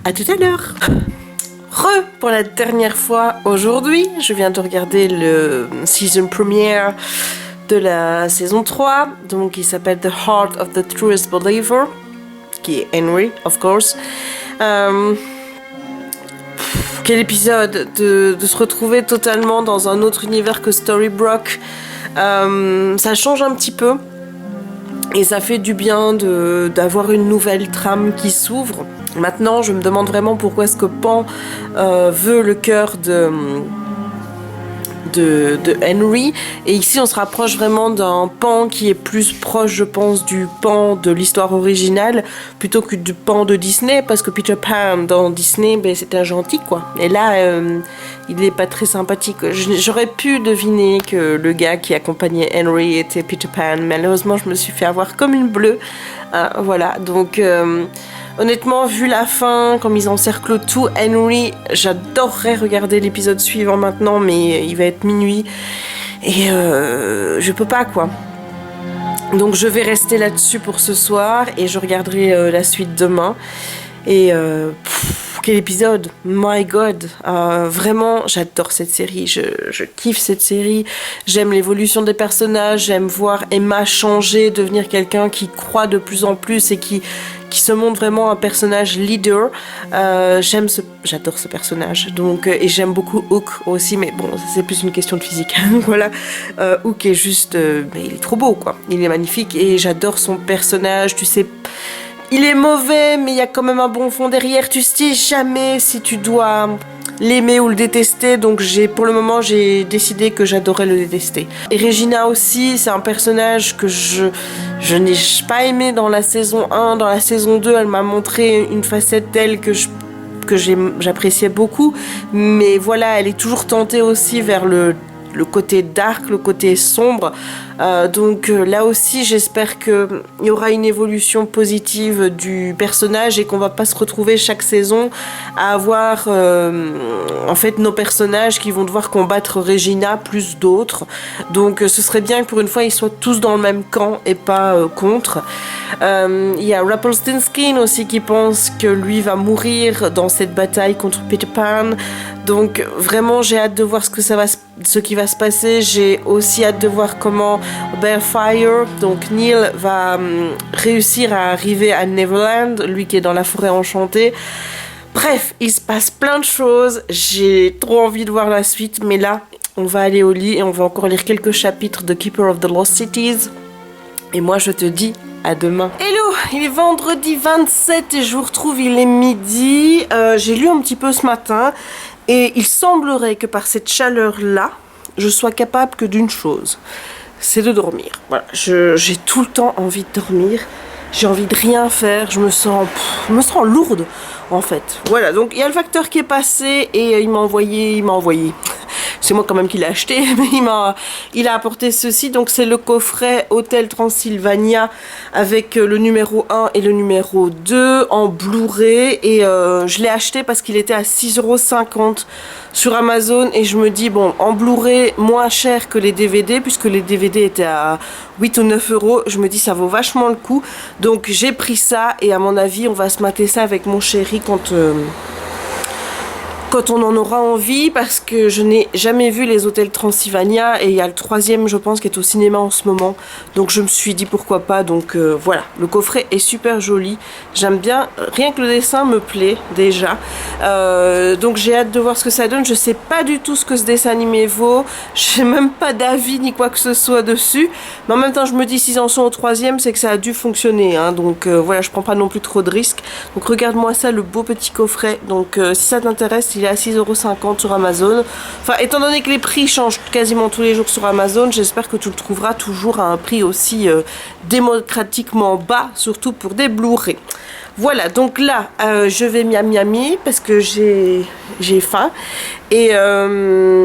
S1: à tout à l'heure. pour la dernière fois aujourd'hui. Je viens de regarder le season premiere de la saison 3, donc il s'appelle The Heart of the Truest Believer, qui est Henry, of course. Quel épisode de se retrouver totalement dans un autre univers que Storybrooke. Ça change un petit peu et ça fait du bien d'avoir une nouvelle trame qui s'ouvre. Maintenant, je me demande vraiment pourquoi est-ce que Pan veut le cœur de Henry, et ici on se rapproche vraiment d'un Pan qui est plus proche, je pense, du Pan de l'histoire originale plutôt que du Pan de Disney, parce que Peter Pan dans Disney, ben, c'était un gentil quoi, et là il n'est pas très sympathique. J'aurais pu deviner que le gars qui accompagnait Henry était Peter Pan, malheureusement je me suis fait avoir comme une bleue, voilà, donc honnêtement, vu la fin, comme ils encerclent tout, Henry, j'adorerais regarder l'épisode suivant maintenant, mais il va être minuit et je peux pas quoi. Donc je vais rester là-dessus pour ce soir et je regarderai la suite demain. Et quel épisode, my god, vraiment j'adore cette série, je kiffe cette série, j'aime l'évolution des personnages, j'aime voir Emma changer, devenir quelqu'un qui croit de plus en plus et qui se montre vraiment un personnage leader. J'adore ce personnage, donc, et j'aime beaucoup Hook aussi, mais bon, c'est plus une question de physique. Voilà, Hook est juste, mais il est trop beau quoi, il est magnifique et j'adore son personnage, tu sais. Il est mauvais, mais il y a quand même un bon fond derrière. Tu sais jamais si tu dois l'aimer ou le détester. Donc pour le moment, j'ai décidé que j'adorais le détester. Et Regina aussi, c'est un personnage que je n'ai pas aimé dans la saison 1. Dans la saison 2, elle m'a montré une facette d'elle que j'appréciais beaucoup. Mais voilà, elle est toujours tentée aussi vers le côté dark, le côté sombre. Donc là aussi, j'espère qu'il y aura une évolution positive du personnage et qu'on va pas se retrouver chaque saison à avoir en fait nos personnages qui vont devoir combattre Regina plus d'autres. Donc ce serait bien que pour une fois ils soient tous dans le même camp et pas contre. Il y a Rumpelstiltskin aussi qui pense que lui va mourir dans cette bataille contre Peter Pan. Donc vraiment j'ai hâte de voir ce qui va se passer. J'ai aussi hâte de voir comment Bearfire, donc Neil, va réussir à arriver à Neverland, lui qui est dans la forêt enchantée. Bref, il se passe plein de choses. J'ai trop envie de voir la suite, mais là, on va aller au lit et on va encore lire quelques chapitres de Keeper of the Lost Cities. Et moi, je te dis à demain. Hello, il est vendredi 27 et je vous retrouve, il est midi. J'ai lu un petit peu ce matin et il semblerait que par cette chaleur-là, je sois capable que d'une chose, c'est de dormir. Voilà, j'ai tout le temps envie de dormir, j'ai envie de rien faire, je me sens lourde en fait. Voilà, donc il y a le facteur qui est passé et il m'a envoyé. C'est moi quand même qui l'ai acheté, mais il a apporté ceci. Donc c'est le coffret Hôtel Transylvania avec le numéro 1 et le numéro 2 en Blu-ray. Et je l'ai acheté parce qu'il était à 6,50 € sur Amazon. Et je me dis, bon, en Blu-ray, moins cher que les DVD, puisque les DVD étaient à 8 ou 9 €. Je me dis, ça vaut vachement le coup. Donc j'ai pris ça et à mon avis, on va se mater ça avec mon chéri quand on en aura envie, parce que je n'ai jamais vu les Hôtels Transylvania et il y a le 3e je pense qui est au cinéma en ce moment, donc je me suis dit pourquoi pas. Donc voilà, le coffret est super joli, j'aime bien, rien que le dessin me plaît déjà, donc j'ai hâte de voir ce que ça donne. Je sais pas du tout ce que ce dessin animé vaut, j'ai même pas d'avis ni quoi que ce soit dessus, mais en même temps je me dis s'ils en sont au 3e c'est que ça a dû fonctionner, hein. Donc voilà, je prends pas non plus trop de risques. Donc regarde-moi ça, le beau petit coffret. Donc si ça t'intéresse, il est à 6,50 € sur Amazon. Enfin, étant donné que les prix changent quasiment tous les jours sur Amazon, j'espère que tu le trouveras toujours à un prix aussi démocratiquement bas, surtout pour des Blu-ray. Voilà, donc là, je vais miami parce que j'ai faim. Et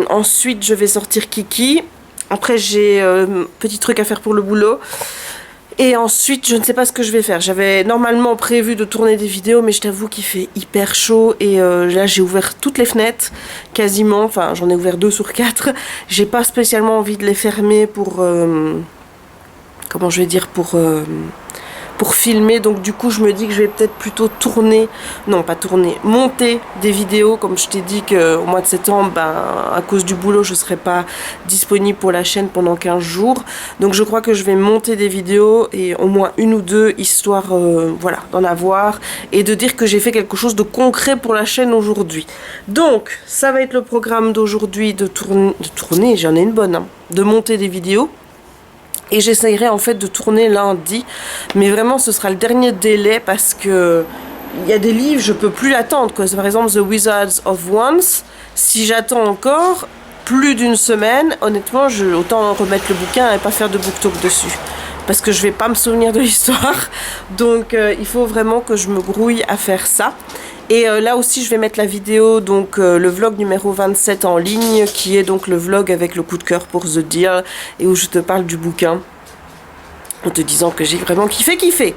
S1: ensuite, je vais sortir Kiki. Après, j'ai petit truc à faire pour le boulot. Et ensuite, je ne sais pas ce que je vais faire. J'avais normalement prévu de tourner des vidéos, mais je t'avoue qu'il fait hyper chaud. Et là, j'ai ouvert toutes les fenêtres, quasiment. Enfin, j'en ai ouvert 2 sur 4. J'ai pas spécialement envie de les fermer pour... comment je vais dire, pour filmer. Donc du coup je me dis que je vais peut-être plutôt tourner, non pas tourner, monter des vidéos. Comme je t'ai dit qu'au mois de septembre, ben, à cause du boulot, je ne serai pas disponible pour la chaîne pendant 15 jours. Donc je crois que je vais monter des vidéos, et au moins une ou deux, histoire voilà, d'en avoir et de dire que j'ai fait quelque chose de concret pour la chaîne aujourd'hui. Donc ça va être le programme d'aujourd'hui, de tourner, j'en ai une bonne, hein, de monter des vidéos. Et j'essayerai en fait de tourner lundi, mais vraiment ce sera le dernier délai parce que il y a des livres, je peux plus l'attendre, quoi. Par exemple The Wizards of Once, si j'attends encore plus d'une semaine, honnêtement, autant remettre le bouquin et pas faire de booktalk dessus. Parce que je vais pas me souvenir de l'histoire. Donc il faut vraiment que je me grouille à faire ça. Et là aussi je vais mettre la vidéo, donc le vlog numéro 27 en ligne, qui est donc le vlog avec le coup de cœur pour The Deal, et où je te parle du bouquin, en te disant que j'ai vraiment kiffé.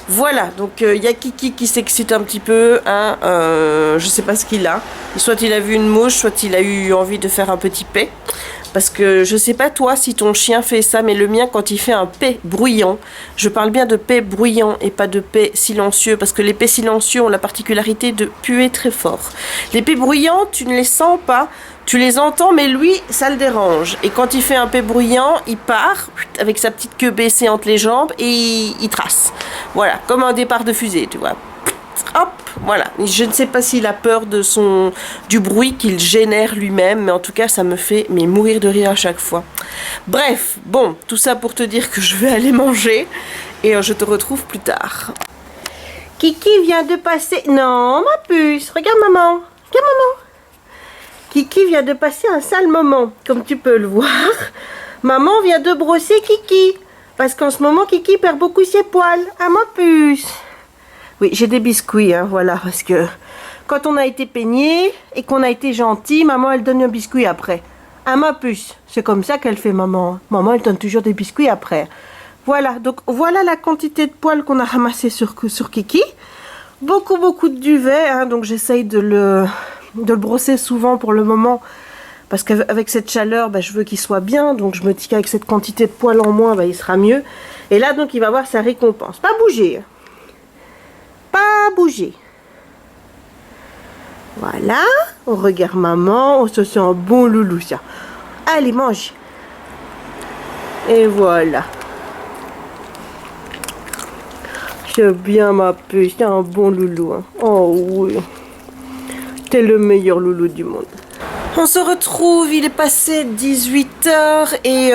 S1: Voilà, donc il y a Kiki qui s'excite un petit peu, hein, je sais pas ce qu'il a. Soit il a vu une mouche, soit il a eu envie de faire un petit paix. Parce que je sais pas toi si ton chien fait ça, mais le mien, quand il fait un paix bruyant, je parle bien de paix bruyant et pas de paix silencieux, parce que les paix silencieux ont la particularité de puer très fort. Les paix bruyants, tu ne les sens pas, tu les entends, mais lui, ça le dérange. Et quand il fait un paix bruyant, il part avec sa petite queue baissée entre les jambes et il trace. Voilà, comme un départ de fusée, tu vois. Hop, voilà. Je ne sais pas s'il a peur du bruit qu'il génère lui-même, mais en tout cas, ça me fait mourir de rire à chaque fois. Bref, bon, tout ça pour te dire que je vais aller manger et je te retrouve plus tard. Kiki vient de passer... Non, ma puce, regarde maman. Regarde maman. Kiki vient de passer un sale moment, comme tu peux le voir. Maman vient de brosser Kiki, parce qu'en ce moment, Kiki perd beaucoup ses poils. Ah, ma puce. Oui, j'ai des biscuits, hein, voilà, parce que quand on a été peigné et qu'on a été gentil, maman, elle donne un biscuit après. Ah, ma puce, c'est comme ça qu'elle fait, maman. Maman, elle donne toujours des biscuits après. Voilà, donc voilà la quantité de poils qu'on a ramassé sur Kiki. Beaucoup de duvet, hein, donc j'essaye de le brosser souvent pour le moment, parce qu'avec cette chaleur, je veux qu'il soit bien, donc je me dis qu'avec cette quantité de poils en moins, il sera mieux. Et là, donc, il va avoir sa récompense. Pas bouger. Pas bouger. Voilà, on regarde maman, on se sent un bon loulou ça. Allez, mange. Et voilà. C'est bien ma puce, c'est un bon loulou. Hein. Oh oui. T'es le meilleur loulou du monde. On se retrouve, il est passé 18h et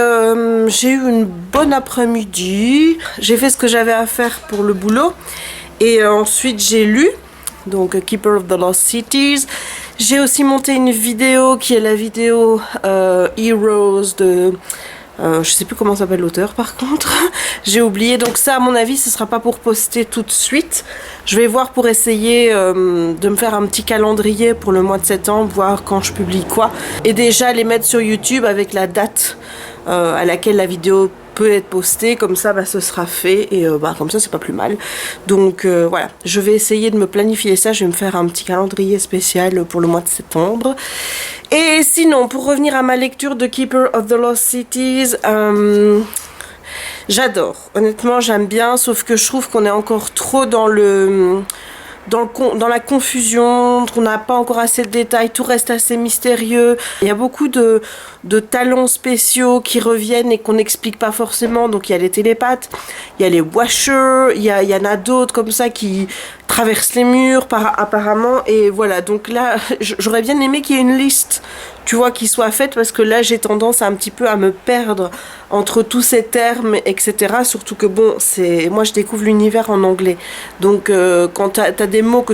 S1: j'ai eu une bonne après-midi. J'ai fait ce que j'avais à faire pour le boulot. Et ensuite j'ai lu, donc Keeper of the Lost Cities. J'ai aussi monté une vidéo qui est la vidéo Heroes de... je sais plus comment s'appelle l'auteur par contre. J'ai oublié, donc ça à mon avis ce sera pas pour poster tout de suite. Je vais voir pour essayer de me faire un petit calendrier pour le mois de septembre, voir quand je publie quoi. Et déjà les mettre sur YouTube avec la date à laquelle la vidéo peut être posté, comme ça ce sera fait et comme ça c'est pas plus mal. Donc voilà, je vais essayer de me planifier ça, je vais me faire un petit calendrier spécial pour le mois de septembre. Et sinon, pour revenir à ma lecture de Keeper of the Lost Cities, j'adore, honnêtement j'aime bien, sauf que je trouve qu'on est encore trop dans la confusion, qu'on n'a pas encore assez de détails, tout reste assez mystérieux. Il y a beaucoup de talents spéciaux qui reviennent et qu'on n'explique pas forcément. Donc il y a les télépathes, il y a les Watchers, il y en a d'autres comme ça qui traversent les murs apparemment. Et voilà, donc là j'aurais bien aimé qu'il y ait une liste, tu vois, qui soit faite, parce que là j'ai tendance un petit peu à me perdre entre tous ces termes, etc. Surtout que bon, moi je découvre l'univers en anglais. Donc quand t'as des mots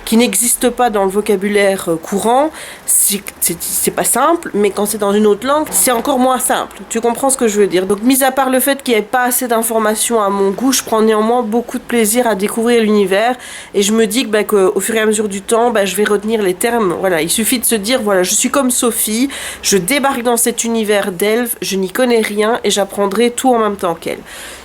S1: qui n'existent pas dans le vocabulaire courant, c'est pas simple, mais quand c'est dans une autre langue, c'est encore moins simple. Tu comprends ce que je veux dire? Donc mis à part le fait qu'il n'y ait pas assez d'informations à mon goût, je prends néanmoins beaucoup de plaisir à découvrir l'univers, et je me dis qu'au fur et à mesure du temps, je vais retenir les termes. Voilà, il suffit de se dire, voilà, je suis comme Sophie, je débarque dans cet univers d'elfes, je n'y connais rien et j'apprendrai tout en même temps qu'elle.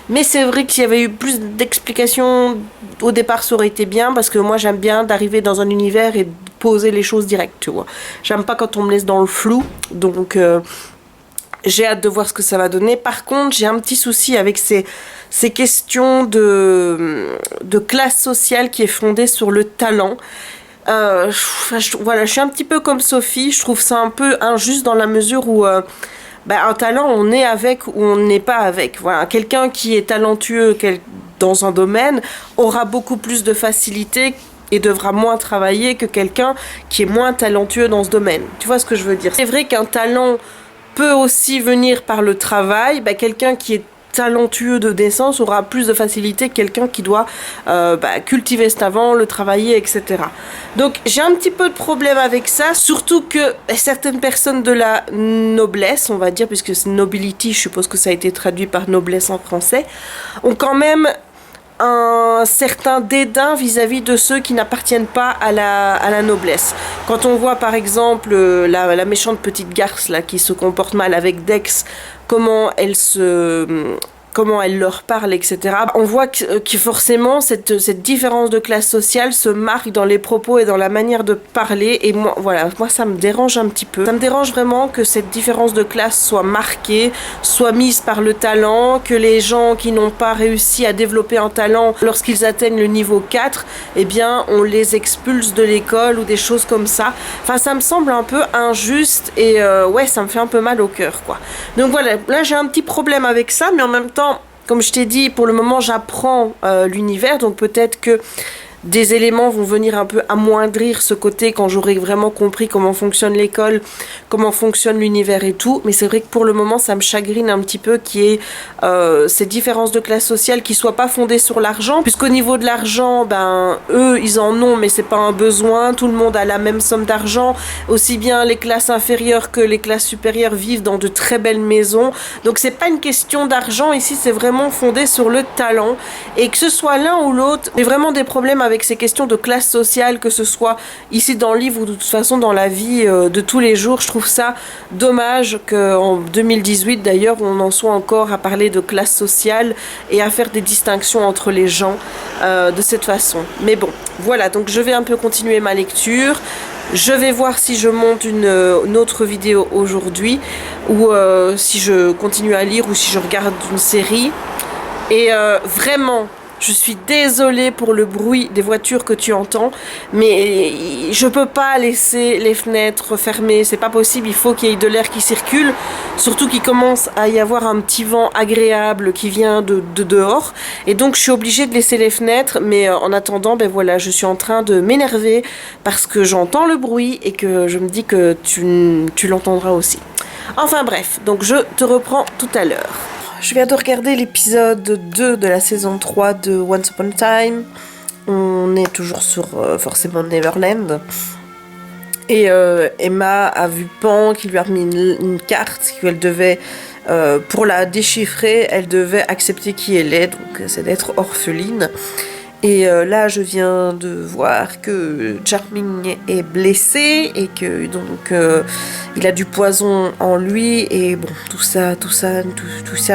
S1: Mais c'est vrai que s'il y avait eu plus d'explications au départ, ça aurait été bien, parce que moi j'aime bien d'arriver dans un univers et de poser les choses directes, tu vois. J'aime pas quand on me laisse dans le flou, donc J'ai hâte de voir ce que ça va donner. Par contre, j'ai un petit souci avec ces questions de classe sociale qui est fondée sur le talent. Voilà, je suis un petit peu comme Sophie. Je trouve ça un peu injuste dans la mesure où un talent, on est avec ou on n'est pas avec. Voilà, quelqu'un qui est talentueux dans un domaine aura beaucoup plus de facilité et devra moins travailler que quelqu'un qui est moins talentueux dans ce domaine. Tu vois ce que je veux dire? C'est vrai qu'un talent peut aussi venir par le travail. Quelqu'un qui est talentueux de naissance aura plus de facilité que quelqu'un qui doit cultiver cet talent, le travailler, etc. Donc j'ai un petit peu de problème avec ça, surtout que certaines personnes de la noblesse, on va dire, puisque c'est nobility, je suppose que ça a été traduit par noblesse en français, ont quand même un certain dédain vis-à-vis de ceux qui n'appartiennent pas à la noblesse. Quand on voit par exemple la méchante petite garce là, qui se comporte mal avec Dex, comment elle leur parle, etc. On voit que forcément cette différence de classe sociale se marque dans les propos et dans la manière de parler, et moi ça me dérange un petit peu. Ça me dérange vraiment que cette différence de classe soit marquée, soit mise par le talent, que les gens qui n'ont pas réussi à développer un talent lorsqu'ils atteignent le niveau 4, eh bien on les expulse de l'école ou des choses comme ça. Enfin, ça me semble un peu injuste et ça me fait un peu mal au cœur, quoi. Donc voilà, là j'ai un petit problème avec ça, mais en même temps, comme je t'ai dit, pour le moment j'apprends l'univers, donc peut-être que des éléments vont venir un peu amoindrir ce côté quand j'aurai vraiment compris comment fonctionne l'école, comment fonctionne l'univers et tout. Mais c'est vrai que pour le moment, ça me chagrine un petit peu qu'il y ait ces différences de classe sociale qui soient pas fondées sur l'argent. Puisqu'au niveau de l'argent, eux, ils en ont, mais c'est pas un besoin. Tout le monde a la même somme d'argent. Aussi bien les classes inférieures que les classes supérieures vivent dans de très belles maisons. Donc c'est pas une question d'argent ici, c'est vraiment fondé sur le talent. Et que ce soit l'un ou l'autre, j'ai vraiment des problèmes avec ces questions de classe sociale, que ce soit ici dans le livre ou de toute façon dans la vie de tous les jours. Je trouve ça dommage qu'en 2018 d'ailleurs on en soit encore à parler de classe sociale et à faire des distinctions entre les gens de cette façon. Mais bon, voilà, donc je vais un peu continuer ma lecture. Je vais voir si je monte une autre vidéo aujourd'hui ou si je continue à lire ou si je regarde une série. Et vraiment, je suis désolée pour le bruit des voitures que tu entends, mais je peux pas laisser les fenêtres fermées, c'est pas possible, il faut qu'il y ait de l'air qui circule, surtout qu'il commence à y avoir un petit vent agréable qui vient de dehors, et donc je suis obligée de laisser les fenêtres, mais en attendant, voilà, je suis en train de m'énerver parce que j'entends le bruit et que je me dis que tu l'entendras aussi. Enfin bref, donc je te reprends tout à l'heure. Je viens de regarder l'épisode 2 de la saison 3 de Once Upon a Time. On est toujours sur forcément Neverland. Et Emma a vu Pan qui lui a remis une carte qu'elle devait, pour la déchiffrer, elle devait accepter qui elle est, donc c'est d'être orpheline. Et là, je viens de voir que Charming est blessé et que donc il a du poison en lui. Et bon, tout ça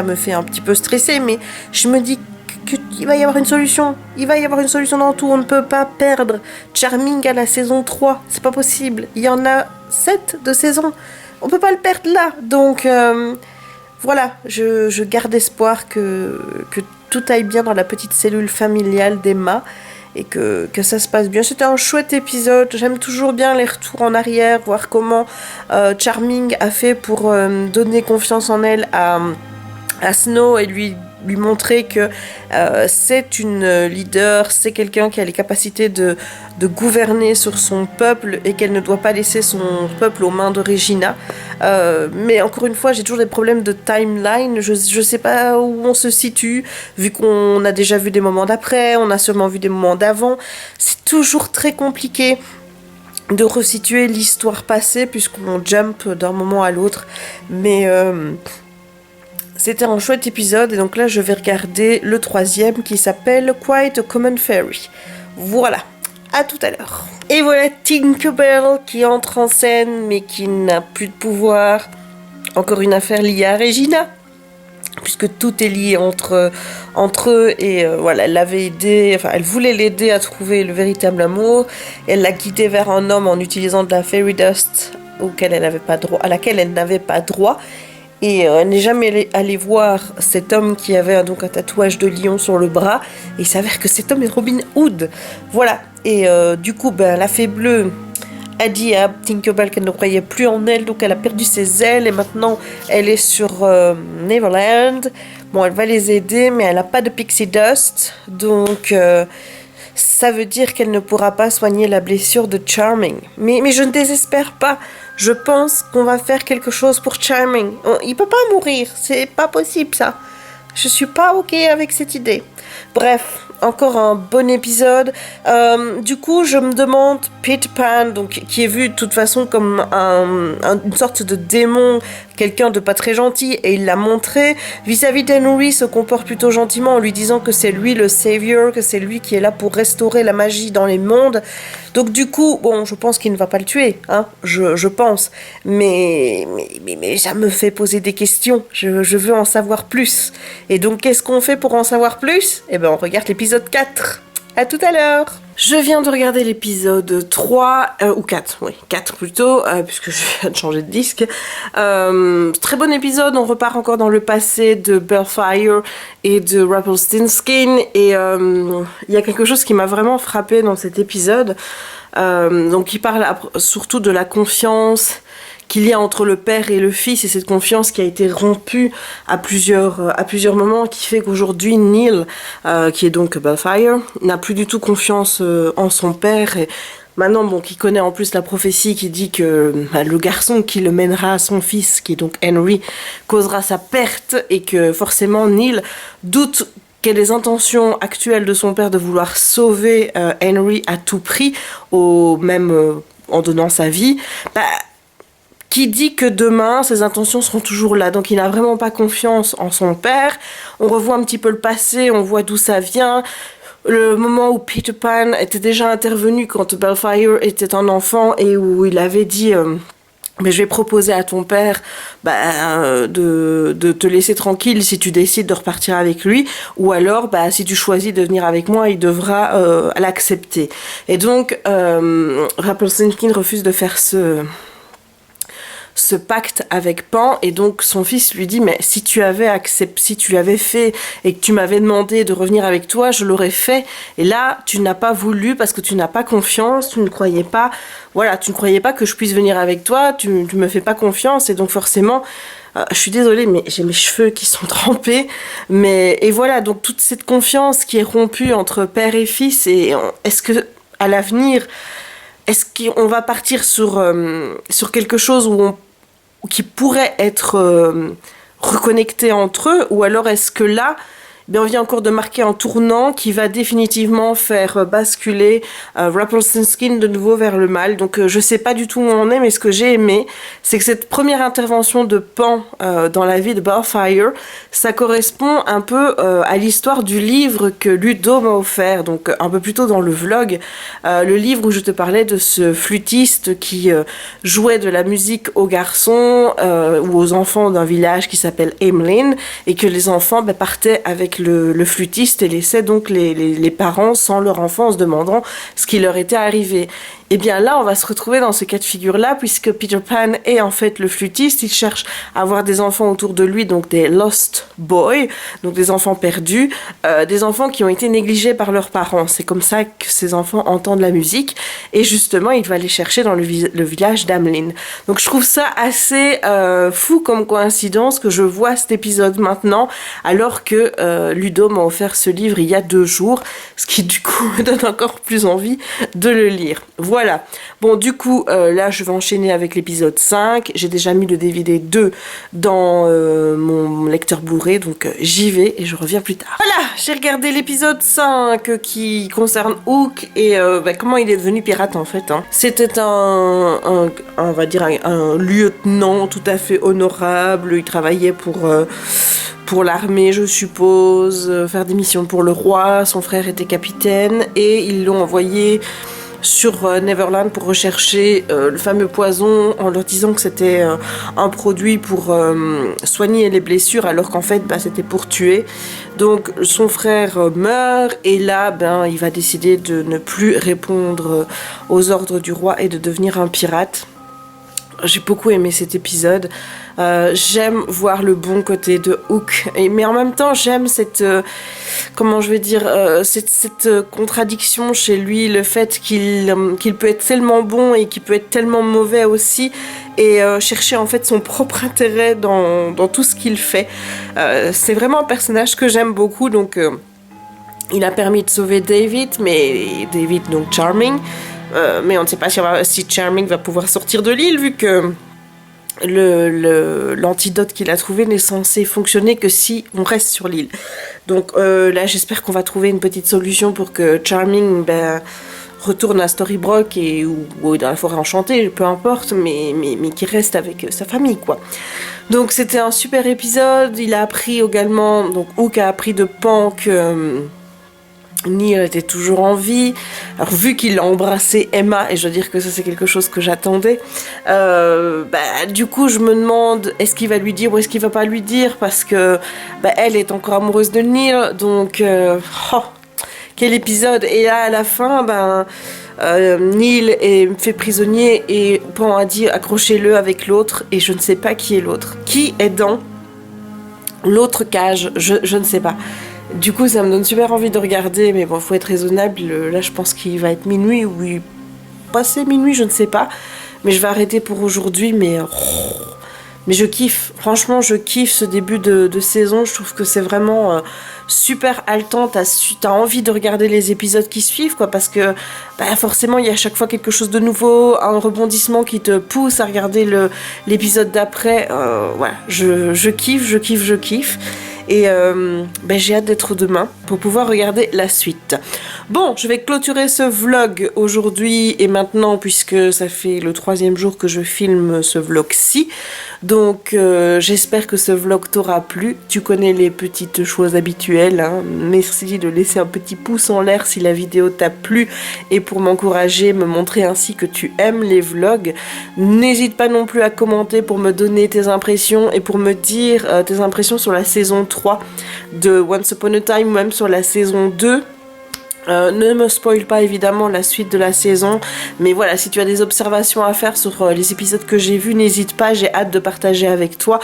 S1: me fait un petit peu stresser. Mais je me dis qu'il va y avoir une solution. Il va y avoir une solution dans tout. On ne peut pas perdre Charming à la saison 3. C'est pas possible. Il y en a 7 de saisons. On peut pas le perdre là. Donc voilà, je garde espoir que tout aille bien dans la petite cellule familiale d'Emma et que ça se passe bien. C'était un chouette épisode. J'aime toujours bien les retours en arrière, voir comment Charming a fait pour donner confiance en elle à Snow et lui montrer que c'est une leader, c'est quelqu'un qui a les capacités de gouverner sur son peuple et qu'elle ne doit pas laisser son peuple aux mains de Regina. Mais encore une fois, j'ai toujours des problèmes de timeline. Je sais pas où on se situe, vu qu'on a déjà vu des moments d'après, on a sûrement vu des moments d'avant. C'est toujours très compliqué de resituer l'histoire passée puisqu'on jump d'un moment à l'autre. Mais c'était un chouette épisode et donc là je vais regarder le 3e qui s'appelle Quite a Common Fairy. Voilà, à tout à l'heure. Et voilà Tinkerbell qui entre en scène mais qui n'a plus de pouvoir. Encore une affaire liée à Regina, puisque tout est lié entre eux et voilà, elle l'avait aidé, enfin elle voulait l'aider à trouver le véritable amour. Elle l'a guidé vers un homme en utilisant de la fairy dust à laquelle elle n'avait pas droit. Et elle n'est jamais allée voir cet homme qui avait donc un tatouage de lion sur le bras. Et il s'avère que cet homme est Robin Hood. Voilà. Et du coup, la fée bleue a dit à Tinkerbell qu'elle ne croyait plus en elle. Donc elle a perdu ses ailes et maintenant elle est sur Neverland. Bon, elle va les aider, mais elle n'a pas de pixie dust. Donc ça veut dire qu'elle ne pourra pas soigner la blessure de Charming. Mais je ne désespère pas. Je pense qu'on va faire quelque chose pour Charming. Il peut pas mourir, c'est pas possible ça. Je suis pas ok avec cette idée. Bref, encore un bon épisode. Du coup, je me demande, Peter Pan, donc, qui est vu de toute façon comme une sorte de démon, quelqu'un de pas très gentil, et il l'a montré, vis-à-vis d'Henry, se comporte plutôt gentiment en lui disant que c'est lui le savior, que c'est lui qui est là pour restaurer la magie dans les mondes. Donc du coup, bon, je pense qu'il ne va pas le tuer, hein, je pense. Mais ça me fait poser des questions. Je veux en savoir plus. Et donc, qu'est-ce qu'on fait pour en savoir plus ? Eh ben, on regarde l'épisode 4. À tout à l'heure. Je viens de regarder l'épisode 3, ou 4, oui, 4 plutôt, puisque je viens de changer de disque. Très bon épisode, on repart encore dans le passé de Bellfire et de Rumpelstiltskin, et il y a quelque chose qui m'a vraiment frappé dans cet épisode. Donc il parle surtout de la confiance qu'il y a entre le père et le fils, et cette confiance qui a été rompue à plusieurs moments, qui fait qu'aujourd'hui Neil, qui est donc Bellfire, n'a plus du tout confiance en son père, et maintenant, bon, qui connaît en plus la prophétie qui dit que le garçon qui le mènera à son fils, qui est donc Henry, causera sa perte, et que forcément Neil doute quelles les intentions actuelles de son père de vouloir sauver Henry à tout prix, même en donnant sa vie, qui dit que demain, ses intentions seront toujours là. Donc il n'a vraiment pas confiance en son père. On revoit un petit peu le passé, on voit d'où ça vient. Le moment où Peter Pan était déjà intervenu quand Bellfire était un enfant et où il avait dit... mais je vais proposer à ton père de te laisser tranquille si tu décides de repartir avec lui, ou alors si tu choisis de venir avec moi, il devra l'accepter. Et donc Rumpelstiltskin refuse de faire ce pacte avec Pan, et donc son fils lui dit mais si tu l'avais fait et que tu m'avais demandé de revenir avec toi, je l'aurais fait, et là tu n'as pas voulu parce que tu n'as pas confiance, tu ne croyais pas que je puisse venir avec toi, tu me fais pas confiance, et donc forcément je suis désolée, mais j'ai mes cheveux qui sont trempés, et voilà, donc toute cette confiance qui est rompue entre père et fils, et est-ce que à l'avenir, est-ce qu'on va partir sur quelque chose qui pourrait être reconnecté entre eux, ou alors est-ce que là, on vient encore de marquer un tournant qui va définitivement faire basculer Rumpelstiltskin de nouveau vers le mal. Donc je sais pas du tout où on est, mais ce que j'ai aimé, c'est que cette première intervention de Pan dans la vie de Bellfire, ça correspond un peu à l'histoire du livre que Ludo m'a offert, donc un peu plus tôt dans le vlog, le livre où je te parlais de ce flûtiste qui jouait de la musique aux garçons ou aux enfants d'un village qui s'appelle Amelin, et que les enfants partaient avec le flûtiste et laissaient donc les parents sans leur enfant en se demandant ce qui leur était arrivé. Et bien là, on va se retrouver dans ce cas de figure-là, puisque Peter Pan est en fait le flûtiste. Il cherche à avoir des enfants autour de lui, donc des lost boys, donc des enfants perdus, des enfants qui ont été négligés par leurs parents. C'est comme ça que ces enfants entendent la musique. Et justement, il va les chercher dans le village d'Amelin. Donc je trouve ça assez fou comme coïncidence que je vois cet épisode maintenant, alors que Ludo m'a offert ce livre il y a 2 jours, ce qui du coup me donne encore plus envie de le lire. Voilà. Bon, du coup, là, je vais enchaîner avec l'épisode 5. J'ai déjà mis le DVD 2 dans mon lecteur Blu-ray, donc j'y vais et je reviens plus tard. Voilà, j'ai regardé l'épisode 5 qui concerne Hook et comment il est devenu pirate, en fait. Hein. C'était on va dire, un lieutenant tout à fait honorable. Il travaillait pour l'armée, je suppose, faire des missions pour le roi. Son frère était capitaine et ils l'ont envoyé sur Neverland pour rechercher le fameux poison, en leur disant que c'était un produit pour soigner les blessures, alors qu'en fait c'était pour tuer. Donc son frère meurt, et là il va décider de ne plus répondre aux ordres du roi et de devenir un pirate. J'ai beaucoup aimé cet épisode. J'aime voir le bon côté de Hook, mais en même temps j'aime cette, comment je vais dire, cette contradiction chez lui, le fait qu'il peut être tellement bon et qu'il peut être tellement mauvais aussi, et chercher en fait son propre intérêt dans tout ce qu'il fait. C'est vraiment un personnage que j'aime beaucoup, donc il a permis de sauver David, mais David donc Charming. Mais on ne sait pas si Charming va pouvoir sortir de l'île, vu que l'antidote qu'il a trouvé n'est censé fonctionner que si on reste sur l'île. Donc là, j'espère qu'on va trouver une petite solution pour que Charming retourne à Storybrooke ou dans la forêt enchantée, peu importe, mais qu'il reste avec sa famille, quoi. Donc c'était un super épisode. Il a appris également, donc Hook a appris de Pan que Neil était toujours en vie. Alors vu qu'il a embrassé Emma, et je dois dire que ça c'est quelque chose que j'attendais, du coup je me demande est-ce qu'il va lui dire ou est-ce qu'il va pas lui dire, parce que elle est encore amoureuse de Neil, donc quel épisode. Et là à la fin Neil est fait prisonnier et Pan a dit accrochez-le avec l'autre, et je ne sais pas qui est l'autre. Qui est dans l'autre cage, je ne sais pas. Du coup, ça me donne super envie de regarder, mais bon, faut être raisonnable. Là, je pense qu'il va être minuit, ou passer minuit, je ne sais pas. Mais je vais arrêter pour aujourd'hui, mais je kiffe. Franchement, je kiffe ce début de saison. Je trouve que c'est vraiment super haletant. T'as envie de regarder les épisodes qui suivent, quoi, parce que forcément, il y a à chaque fois quelque chose de nouveau, un rebondissement qui te pousse à regarder l'épisode d'après. Voilà, je kiffe. Et j'ai hâte d'être demain pour pouvoir regarder la suite. Bon, je vais clôturer ce vlog aujourd'hui et maintenant, puisque ça fait le 3e jour que je filme ce vlog-ci. Donc j'espère que ce vlog t'aura plu. Tu connais les petites choses habituelles, hein. Merci de laisser un petit pouce en l'air si la vidéo t'a plu, et pour m'encourager, me montrer ainsi que tu aimes les vlogs. N'hésite pas non plus à commenter pour me donner tes impressions et pour me dire tes impressions sur la saison 3 de Once Upon a Time, ou même sur la saison 2. Ne me spoil pas évidemment la suite de la saison, mais voilà, si tu as des observations à faire sur les épisodes que j'ai vus, n'hésite pas, j'ai hâte de partager avec toi.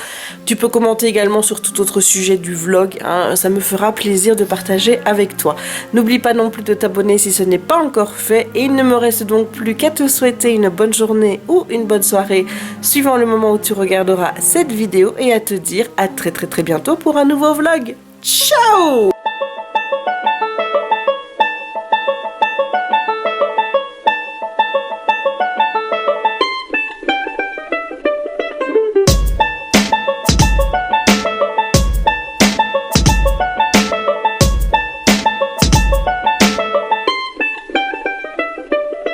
S1: Tu peux commenter également sur tout autre sujet du vlog, hein, ça me fera plaisir de partager avec toi. N'oublie pas non plus de t'abonner si ce n'est pas encore fait, et il ne me reste donc plus qu'à te souhaiter une bonne journée ou une bonne soirée, suivant le moment où tu regarderas cette vidéo, et à te dire à très bientôt pour un nouveau vlog. Ciao!